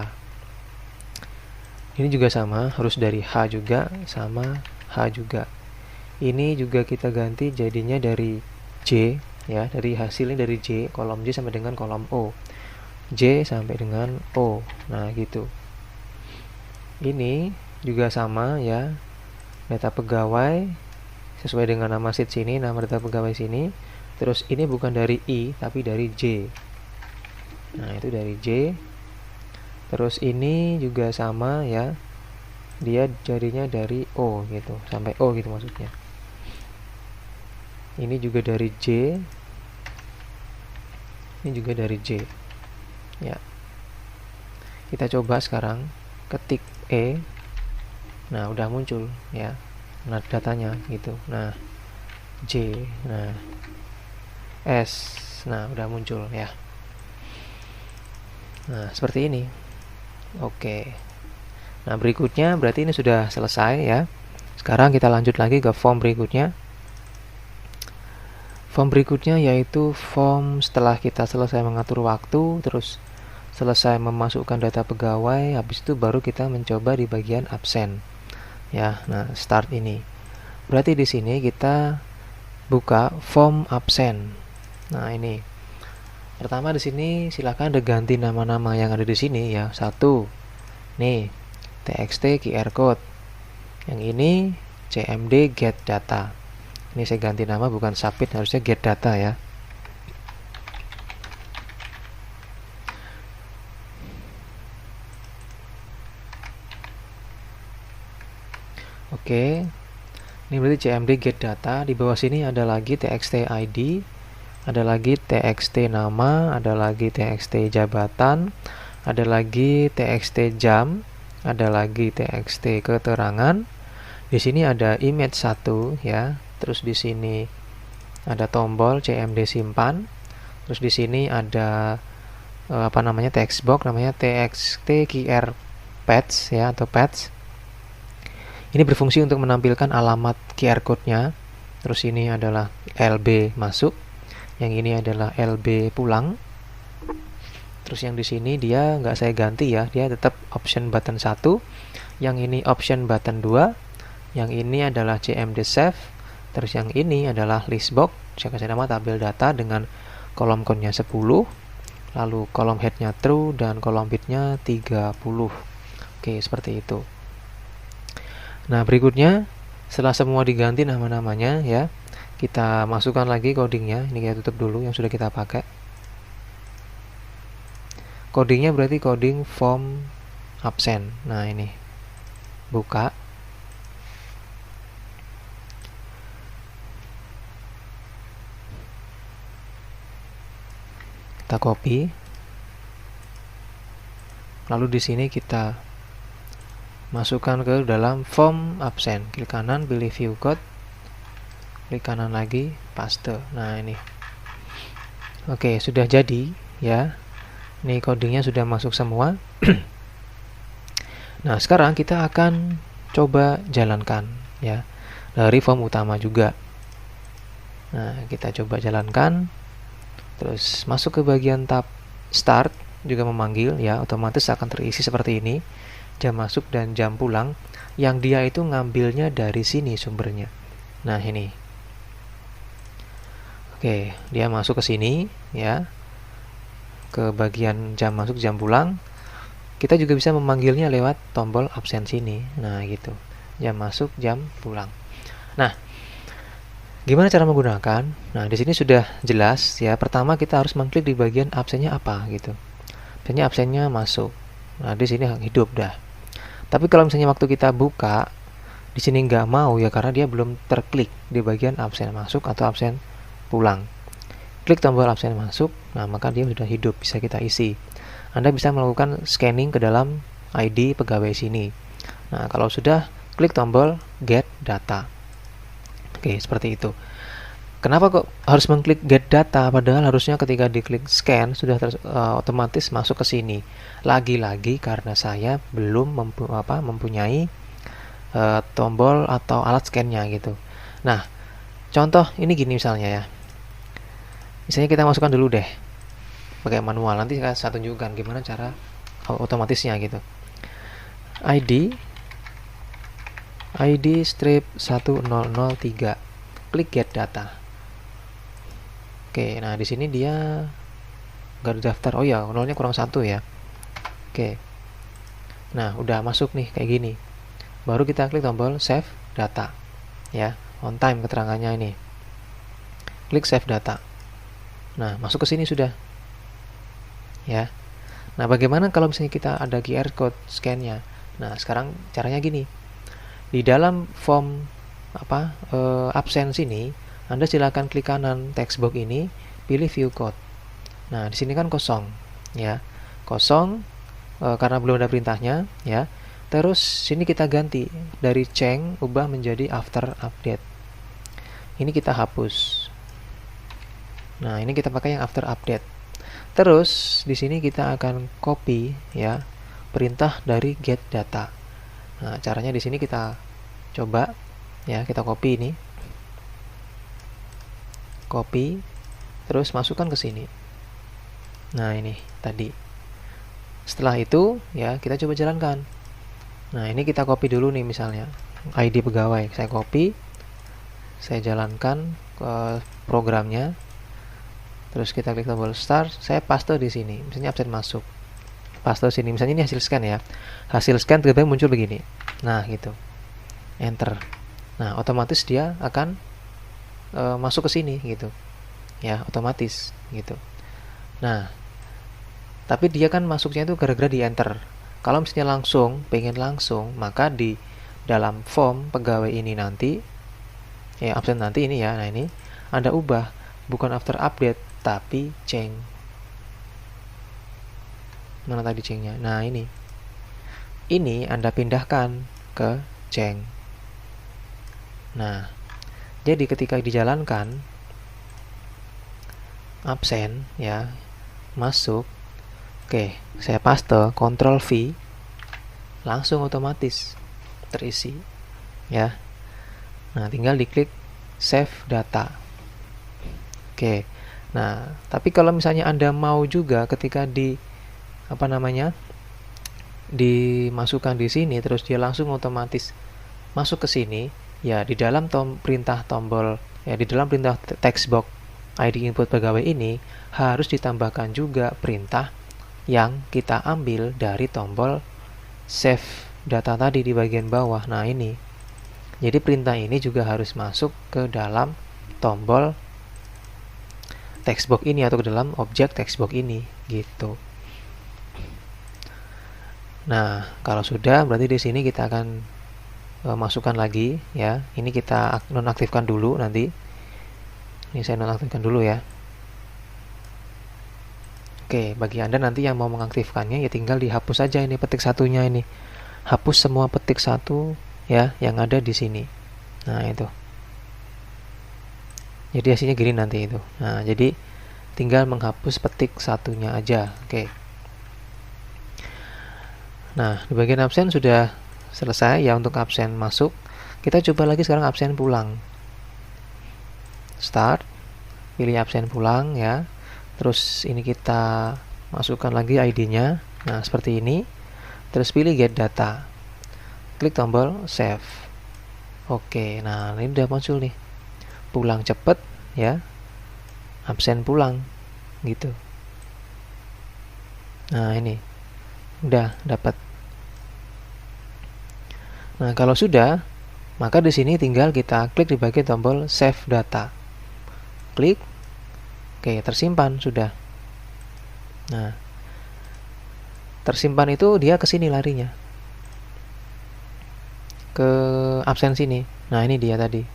Ini juga sama, harus dari H juga sama H juga. Ini juga kita ganti jadinya dari J, ya, dari hasilnya dari J, kolom J sampai dengan kolom O. J sampai dengan O. Nah, gitu. Ini juga sama ya. Data pegawai sesuai dengan nama sheet sini, nama data pegawai sini. Terus ini bukan dari I tapi dari J. Nah, itu dari J. Terus ini juga sama ya. Dia jadinya dari O gitu, sampai O gitu maksudnya. Ini juga dari J. Ini juga dari J. Ya. Kita coba sekarang ketik E. Nah, udah muncul ya. Nah, datanya gitu. Nah, J. Nah, S. Nah, udah muncul ya. Nah, seperti ini. Oke. Nah, berikutnya berarti ini sudah selesai ya. Sekarang kita lanjut lagi ke form berikutnya. Form berikutnya yaitu form setelah kita selesai mengatur waktu, terus selesai memasukkan data pegawai, habis itu baru kita mencoba di bagian absen. Ya, nah start ini. Berarti di sini kita buka form absen. Nah, ini. Pertama di sini silakan diganti nama-nama yang ada di sini ya. Satu. Nih, txt QR code. Yang ini cmd get data. Ini saya ganti nama, bukan submit, harusnya get data ya. Oke. Ini berarti cmd get data. Di bawah sini ada lagi txt id, ada lagi txt nama, ada lagi txt jabatan, ada lagi txt jam, ada lagi txt keterangan. Di sini ada image 1 ya. Terus di sini ada tombol cmd simpan. Terus di sini ada text box namanya txt qr pads ya, atau pads. Ini berfungsi untuk menampilkan alamat QR code-nya. Terus ini adalah LB masuk, yang ini adalah LB pulang. Terus yang di sini dia nggak saya ganti ya, dia tetap option button 1. Yang ini option button 2. Yang ini adalah cmd save. Terus yang ini adalah list box. Saya kasih nama tabel data dengan kolom count-nya 10. Lalu kolom head-nya true dan kolom bit-nya 30. Oke, seperti itu. Nah, berikutnya setelah semua diganti nama-namanya ya, kita masukkan lagi codingnya. Ini kita tutup dulu yang sudah kita pakai. Codingnya berarti coding form absen. Nah, ini buka. Kita copy. Lalu di sini kita masukkan ke dalam form absen. Klik kanan, pilih view code. Klik kanan lagi, paste. Nah, ini. Oke, sudah jadi ya. Ini codingnya sudah masuk semua. Nah, sekarang kita akan coba jalankan ya, dari form utama juga. Nah, kita coba jalankan. Terus masuk ke bagian tab start, juga memanggil ya, otomatis akan terisi seperti ini. Jam masuk dan jam pulang, yang dia itu ngambilnya dari sini sumbernya. Nah, ini. Oke, dia masuk ke sini ya, ke bagian jam masuk jam pulang. Kita juga bisa memanggilnya lewat tombol absen sini. Nah, gitu. Jam masuk jam pulang. Nah, gimana cara menggunakan? Nah, di sini sudah jelas ya. Pertama kita harus mengklik di bagian absennya apa gitu. Misalnya absennya masuk. Nah, di sini hidup dah. Tapi kalau misalnya waktu kita buka, di sini nggak mau ya, karena dia belum terklik di bagian absen masuk atau absen pulang. Klik tombol absen masuk, nah maka dia sudah hidup, bisa kita isi. Anda bisa melakukan scanning ke dalam ID pegawai sini. Nah, kalau sudah, klik tombol get data. Oke, seperti itu. Kenapa kok harus mengklik get data, padahal harusnya ketika diklik scan sudah otomatis masuk ke sini. Lagi-lagi karena saya belum mempunyai tombol atau alat scan-nya gitu. Nah, contoh ini gini misalnya ya. Misalnya kita masukkan dulu deh pakai manual, nanti saya tunjukkan gimana cara otomatisnya gitu. ID ID strip 1003. Klik get data. Oke, nah di sini dia nggak ada daftar. Oh ya, nolnya kurang 1 ya. Oke. Nah, udah masuk nih kayak gini. Baru kita klik tombol save data. Ya, on time keterangannya ini. Klik save data. Nah, masuk ke sini sudah. Ya. Nah, bagaimana kalau misalnya kita ada QR code scan-nya? Nah, sekarang caranya gini. Di dalam form absen sini, Anda silakan klik kanan text box ini, pilih view code. Nah, di sini kan kosong, ya. Kosong karena belum ada perintahnya, ya. Terus sini kita ganti dari change ubah menjadi after update. Ini kita hapus. Nah, ini kita pakai yang after update. Terus di sini kita akan copy ya perintah dari get data. Nah, caranya di sini kita coba ya, kita copy ini. Copy terus masukkan ke sini. Nah, ini tadi. Setelah itu ya kita coba jalankan. Nah, ini kita copy dulu nih misalnya ID pegawai. Saya copy. Saya jalankan ke programnya. Terus kita klik tombol start, saya paste di sini. Misalnya absen masuk. Paste sini. Misalnya ini hasil scan ya. Hasil scan tiba-tiba muncul begini. Nah, gitu. Enter. Nah, otomatis dia akan masuk ke sini gitu. Ya, otomatis gitu. Nah, tapi dia kan masuknya itu gara-gara di enter. Kalau misalnya pengen langsung, maka di dalam form pegawai ini nanti ya absen nanti ini ya. Nah, ini Anda ubah bukan after update tapi change. Mana tadi change-nya? Nah, ini Anda pindahkan ke change. Nah, jadi ketika dijalankan absen ya masuk. Oke, saya paste Ctrl V, langsung otomatis terisi ya. Nah, tinggal diklik save data. Oke. Nah, tapi kalau misalnya Anda mau juga ketika dimasukkan di sini terus dia langsung otomatis masuk ke sini, ya di dalam perintah tombol ya di dalam perintah text box ID input pegawai ini harus ditambahkan juga perintah yang kita ambil dari tombol save data tadi di bagian bawah. Nah, ini. Jadi perintah ini juga harus masuk ke dalam tombol textbox ini atau ke dalam objek textbox ini gitu. Nah, kalau sudah berarti di sini kita akan masukkan lagi ya. Ini kita nonaktifkan dulu nanti. Ini saya nonaktifkan dulu ya. Oke, bagi Anda nanti yang mau mengaktifkannya ya tinggal dihapus saja ini petik satunya ini. Hapus semua petik satu ya yang ada di sini. Nah, itu. Jadi hasilnya gini nanti itu. Nah, jadi tinggal menghapus petik satunya aja. Oke. Nah, di bagian absen sudah selesai ya untuk absen masuk. Kita coba lagi sekarang absen pulang. Start. Pilih absen pulang ya. Terus ini kita masukkan lagi ID-nya. Nah, seperti ini. Terus pilih get data. Klik tombol save. Oke, nah ini udah muncul nih. Pulang cepet ya. Absen pulang gitu. Nah, ini udah dapat. Nah, kalau sudah, maka di sini tinggal kita klik di bagian tombol save data. Klik. Oke, tersimpan sudah. Nah, tersimpan itu dia ke sini larinya. Ke absen sini. Nah, ini dia tadi.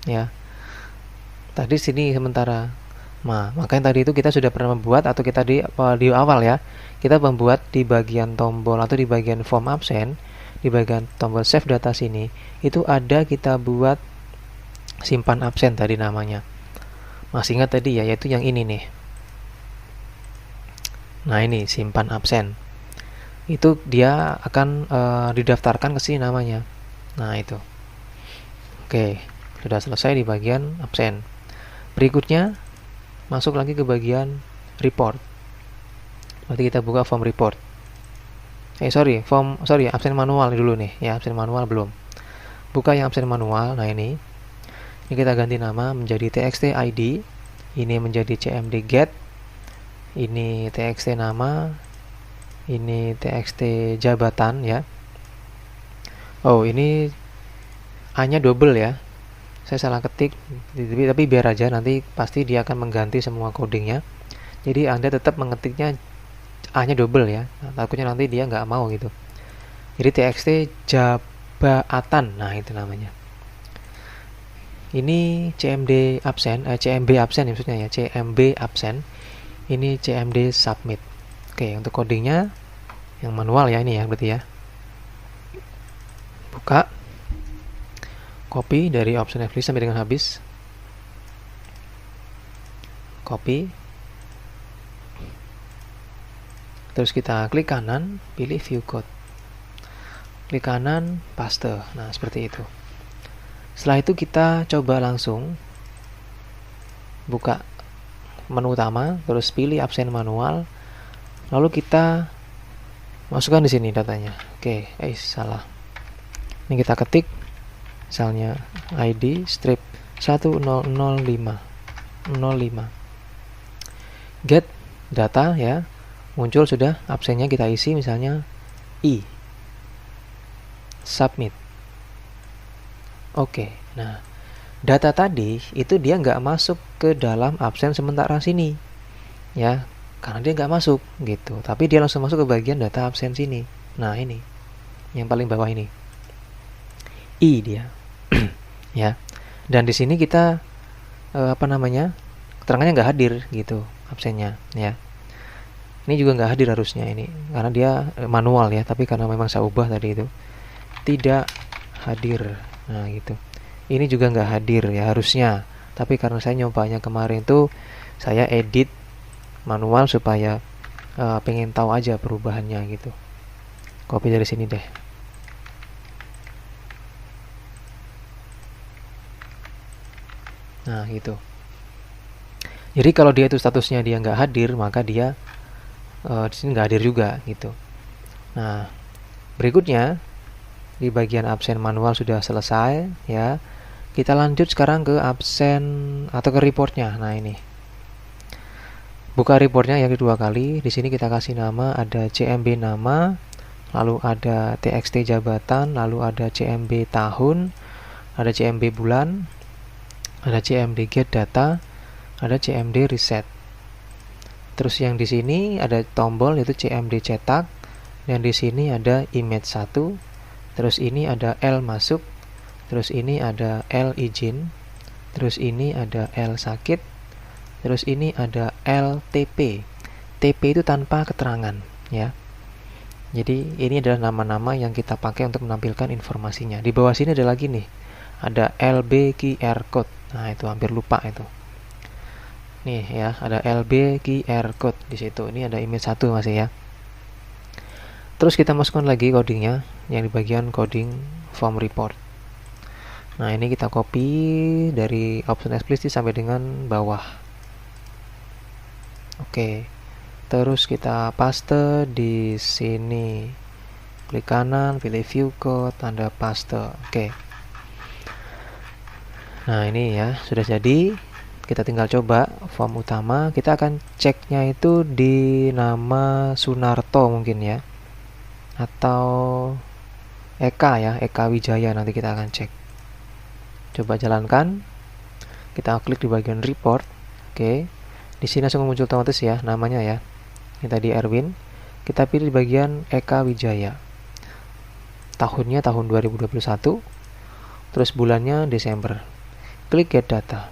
Ya. Tadi sini sementara. Nah, makanya tadi itu kita sudah pernah membuat atau kita di awal ya. Kita membuat di bagian tombol atau di bagian form absen, di bagian tombol save data sini, itu ada kita buat simpan absen tadi namanya. Masih ingat tadi ya, yaitu yang ini nih. Nah, ini simpan absen. Itu dia akan didaftarkan ke sini namanya. Nah, itu. Oke, sudah selesai di bagian absen. Berikutnya masuk lagi ke bagian report. Berarti kita buka form report. Absen manual dulu nih ya, absen manual belum. buka yang absen manual. Nah ini kita ganti nama menjadi txt id, ini menjadi cmd get, ini txt nama, ini txt jabatan ya. Oh ini A-nya double ya, saya salah ketik, tapi biar aja, nanti pasti dia akan mengganti semua codingnya. Jadi Anda tetap mengetiknya A-nya double ya, takutnya nanti dia nggak mau gitu. Jadi txt jabatan, nah itu namanya. Ini cmd absen, cmb absen maksudnya ya, cmb absen. Ini cmd submit. Oke, untuk codingnya yang manual ya ini ya, berarti ya. Buka, copy dari option F-list sampai dengan habis. Copy. Terus kita klik kanan, pilih view code. Klik kanan, paste. Nah, seperti itu. Setelah itu kita coba langsung buka menu utama, terus pilih absen manual, lalu kita masukkan di sini datanya. Oke, salah. Ini kita ketik, misalnya ID strip 1005 get data ya, muncul sudah absennya, kita isi misalnya I, submit. Oke, nah data tadi itu dia nggak masuk ke dalam absen sementara sini ya, karena dia nggak masuk gitu, tapi dia langsung masuk ke bagian data absen sini. Nah ini yang paling bawah ini I dia ya, dan di sini kita keterangannya nggak hadir gitu absennya ya. Ini juga nggak hadir harusnya ini, karena dia manual ya, tapi karena memang saya ubah tadi itu tidak hadir. Nah gitu, ini juga nggak hadir ya harusnya, tapi karena saya nyobanya kemarin tuh saya edit manual supaya pengen tahu aja perubahannya gitu. Copy dari sini deh. Nah gitu. Jadi kalau dia itu statusnya dia nggak hadir, maka dia di sini nggak hadir juga gitu. Nah berikutnya di bagian absen manual sudah selesai ya. Kita lanjut sekarang ke absen atau ke reportnya. Nah ini buka reportnya yang kedua kali. Di sini kita kasih nama, ada cmb nama, lalu ada txt jabatan, lalu ada cmb tahun, ada cmb bulan, ada cmd get data, ada cmd reset. Terus yang di sini ada tombol yaitu cmd cetak, dan di sini ada image 1. Terus ini ada L masuk, terus ini ada L izin, terus ini ada L sakit, terus ini ada L TP. TP itu tanpa keterangan ya. Jadi ini adalah nama-nama yang kita pakai untuk menampilkan informasinya. Di bawah sini ada lagi nih, ada LB QR code. Nah itu hampir lupa itu. Nih ya, ada LB QR code di situ. Ini ada image 1 masih ya. Terus kita masukkan lagi codingnya yang di bagian coding form report. Nah ini kita copy dari option explicit sampai dengan bawah. Oke, terus kita paste di sini. Klik kanan, pilih view code, tanda paste. Oke. Nah ini ya sudah jadi. Kita tinggal coba form utama. Kita akan ceknya itu di nama Sunarto mungkin ya, atau Eka ya, Eka Wijaya, nanti kita akan cek. Coba jalankan. Kita klik di bagian report. Oke. Di sini langsung muncul otomatis ya namanya ya. Ini tadi Erwin. Kita pilih di bagian Eka Wijaya. Tahunnya tahun 2021. Terus bulannya Desember. Klik get data.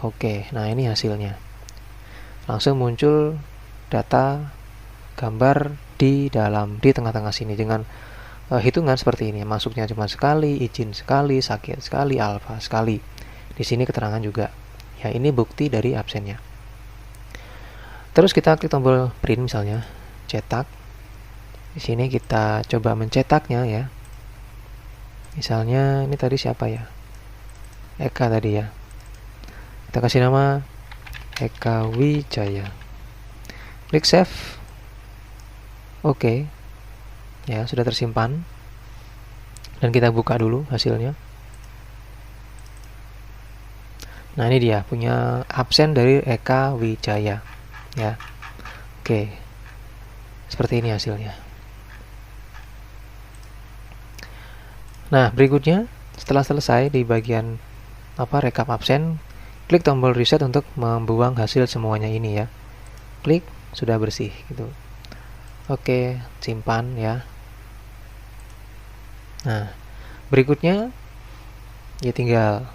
Oke, nah ini hasilnya. Langsung muncul data gambar di tengah-tengah sini dengan hitungan seperti ini. Masuknya cuma sekali, izin sekali, sakit sekali, alfa sekali. Di sini keterangan juga. Ya, ini bukti dari absennya. Terus kita klik tombol print misalnya, cetak. Di sini kita coba mencetaknya ya. Misalnya ini tadi siapa ya? Eka tadi ya. Kita kasih nama Eka Wijaya. Klik save. Oke. Ya, sudah tersimpan. Dan kita buka dulu hasilnya. Nah, ini dia punya absen dari Eka Wijaya ya. Oke, seperti ini hasilnya. Nah, berikutnya setelah selesai di bagian rekap absen, klik tombol reset untuk membuang hasil semuanya ini ya. Klik, sudah bersih gitu. Oke, simpan ya. Nah, berikutnya ya tinggal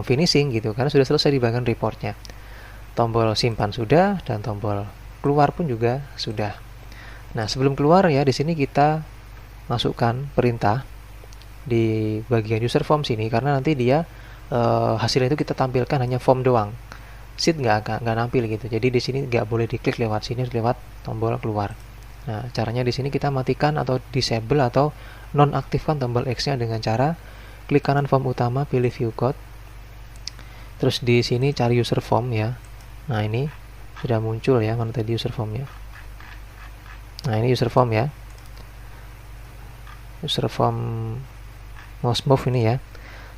finishing gitu, karena sudah selesai di bagian reportnya. Tombol simpan sudah, dan tombol keluar pun juga sudah. Nah, sebelum keluar ya, di sini kita masukkan perintah di bagian user form sini, karena nanti dia hasilnya itu kita tampilkan hanya form doang, sheet nggak nampil gitu. Jadi di sini nggak boleh diklik lewat sini, lewat tombol keluar. Nah, caranya di sini kita matikan atau disable atau nonaktifkan tombol X-nya dengan cara klik kanan form utama, pilih view code, terus di sini cari user form ya. Nah, ini sudah muncul ya, mana tadi user formnya. Nah, ini user form ya, user form mouse move ini ya.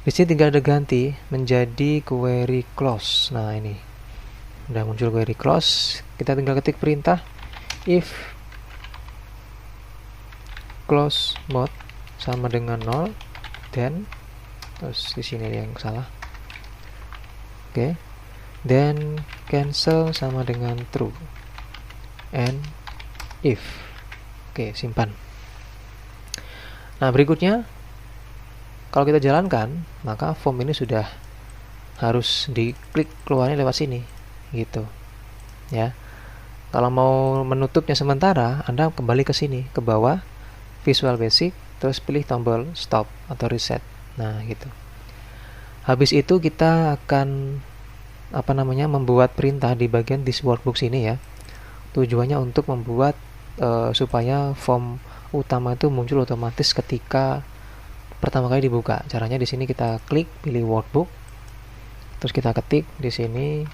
Di sini tinggal diganti menjadi query close. Nah, ini udah muncul query close. Kita tinggal ketik perintah if close mode sama dengan 0, then terus di sini yang salah. Oke. Then cancel sama dengan true. And if. Oke, simpan. Nah, berikutnya kalau kita jalankan, maka form ini sudah harus diklik keluarnya lewat sini gitu. Ya. Kalau mau menutupnya sementara, Anda kembali ke sini, ke bawah, Visual Basic, terus pilih tombol stop atau reset. Nah, gitu. Habis itu kita akan membuat perintah di bagian this workbook sini ya. Tujuannya untuk membuat supaya form utama itu muncul otomatis ketika pertama kali dibuka. Caranya di sini kita klik pilih workbook, terus kita ketik di sini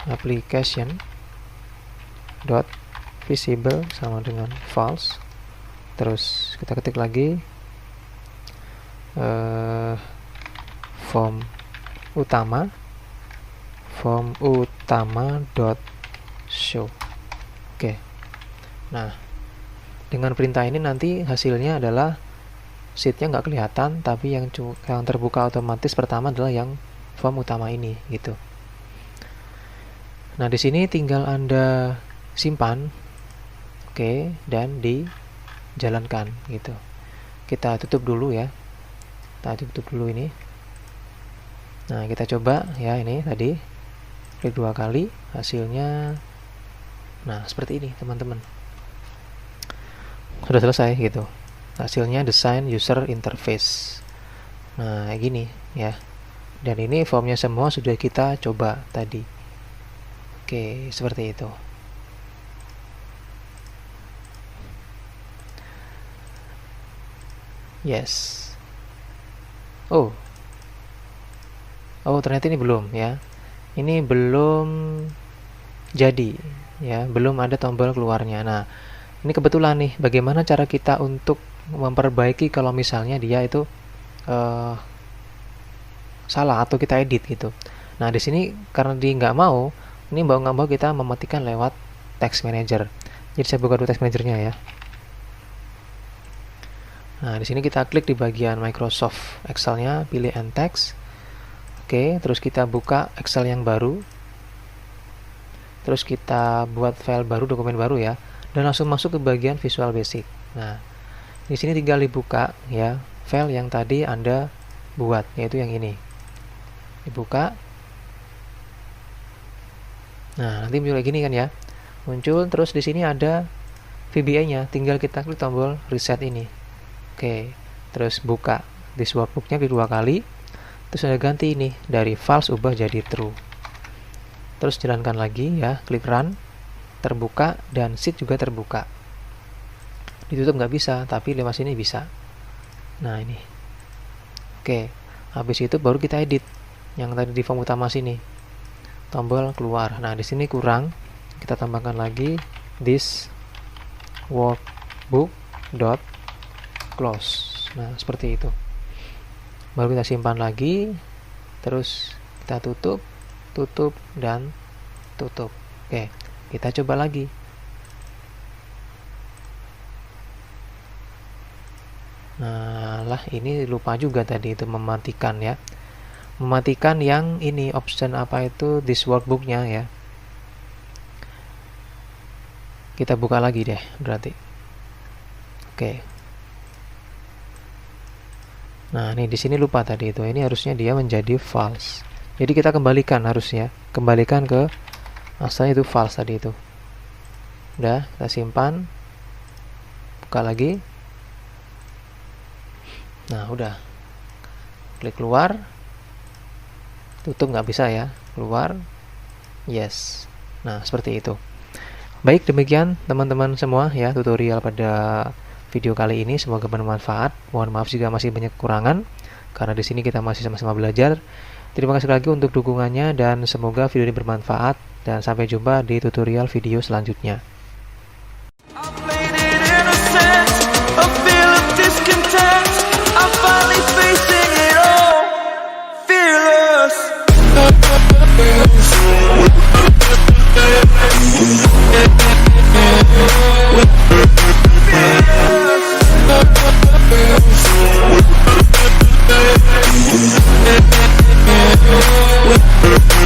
application dot visible sama dengan false, terus kita ketik lagi form utama dot show. Oke. Nah, dengan perintah ini nanti hasilnya adalah sheetnya nggak kelihatan, tapi yang terbuka otomatis pertama adalah yang form utama ini gitu. Nah, di sini tinggal Anda simpan, oke, dan dijalankan gitu. Kita tutup dulu ya. Kita tutup dulu ini. Nah, kita coba ya, ini tadi klik 2 kali, hasilnya nah seperti ini teman-teman. Sudah selesai gitu. Hasilnya desain user interface. Nah, kayak gini ya. Dan ini formnya semua sudah kita coba tadi. Oke, seperti itu. Yes. Oh, ternyata ini belum ya. Ini belum jadi ya, belum ada tombol keluarnya. Nah, ini kebetulan nih, bagaimana cara kita untuk memperbaiki kalau misalnya dia itu salah atau kita edit gitu. Nah, di sini karena dia nggak mau, ini nggak mau kita mematikan lewat text manager. Jadi saya buka dulu text managernya ya. Nah, di sini kita klik di bagian Microsoft Excel-nya, pilih End Text. Oke, terus kita buka Excel yang baru. Terus kita buat file baru, dokumen baru ya, dan langsung masuk ke bagian Visual Basic. Nah, di sini tinggal dibuka ya, file yang tadi Anda buat, yaitu yang ini. Dibuka. Nah, nanti muncul kayak gini kan ya. Muncul, terus di sini ada VBA-nya, tinggal kita klik tombol reset ini. Oke, terus buka this workbook-nya klik 2 kali. Terus ada ganti ini, dari false ubah jadi true. Terus jalankan lagi ya, klik run, terbuka, dan sheet juga terbuka. Ditutup nggak bisa, tapi lewat sini bisa. Nah, ini. Oke, habis itu baru kita edit yang tadi di form utama sini. Tombol keluar. Nah, di sini kurang, kita tambahkan lagi this workbook dot close. Nah, seperti itu. Baru kita simpan lagi, terus kita tutup, dan tutup. Oke, kita coba lagi. Nah, lah ini lupa juga tadi itu mematikan ya. Mematikan yang ini option apa itu this workbooknya ya. Kita buka lagi deh berarti. Oke. Nah, ini di sini lupa tadi itu. Ini harusnya dia menjadi false. Jadi kita kembalikan harusnya. Kembalikan ke asalnya itu false tadi itu. Udah, kita simpan. Buka lagi. Nah, udah. Klik keluar. Tutup nggak bisa ya. Keluar. Yes. Nah, seperti itu. Baik, demikian teman-teman semua ya tutorial pada video kali ini, semoga bermanfaat. Mohon maaf jika masih banyak kekurangan karena di sini kita masih sama-sama belajar. Terima kasih lagi untuk dukungannya dan semoga video ini bermanfaat dan sampai jumpa di tutorial video selanjutnya. We'll be right back.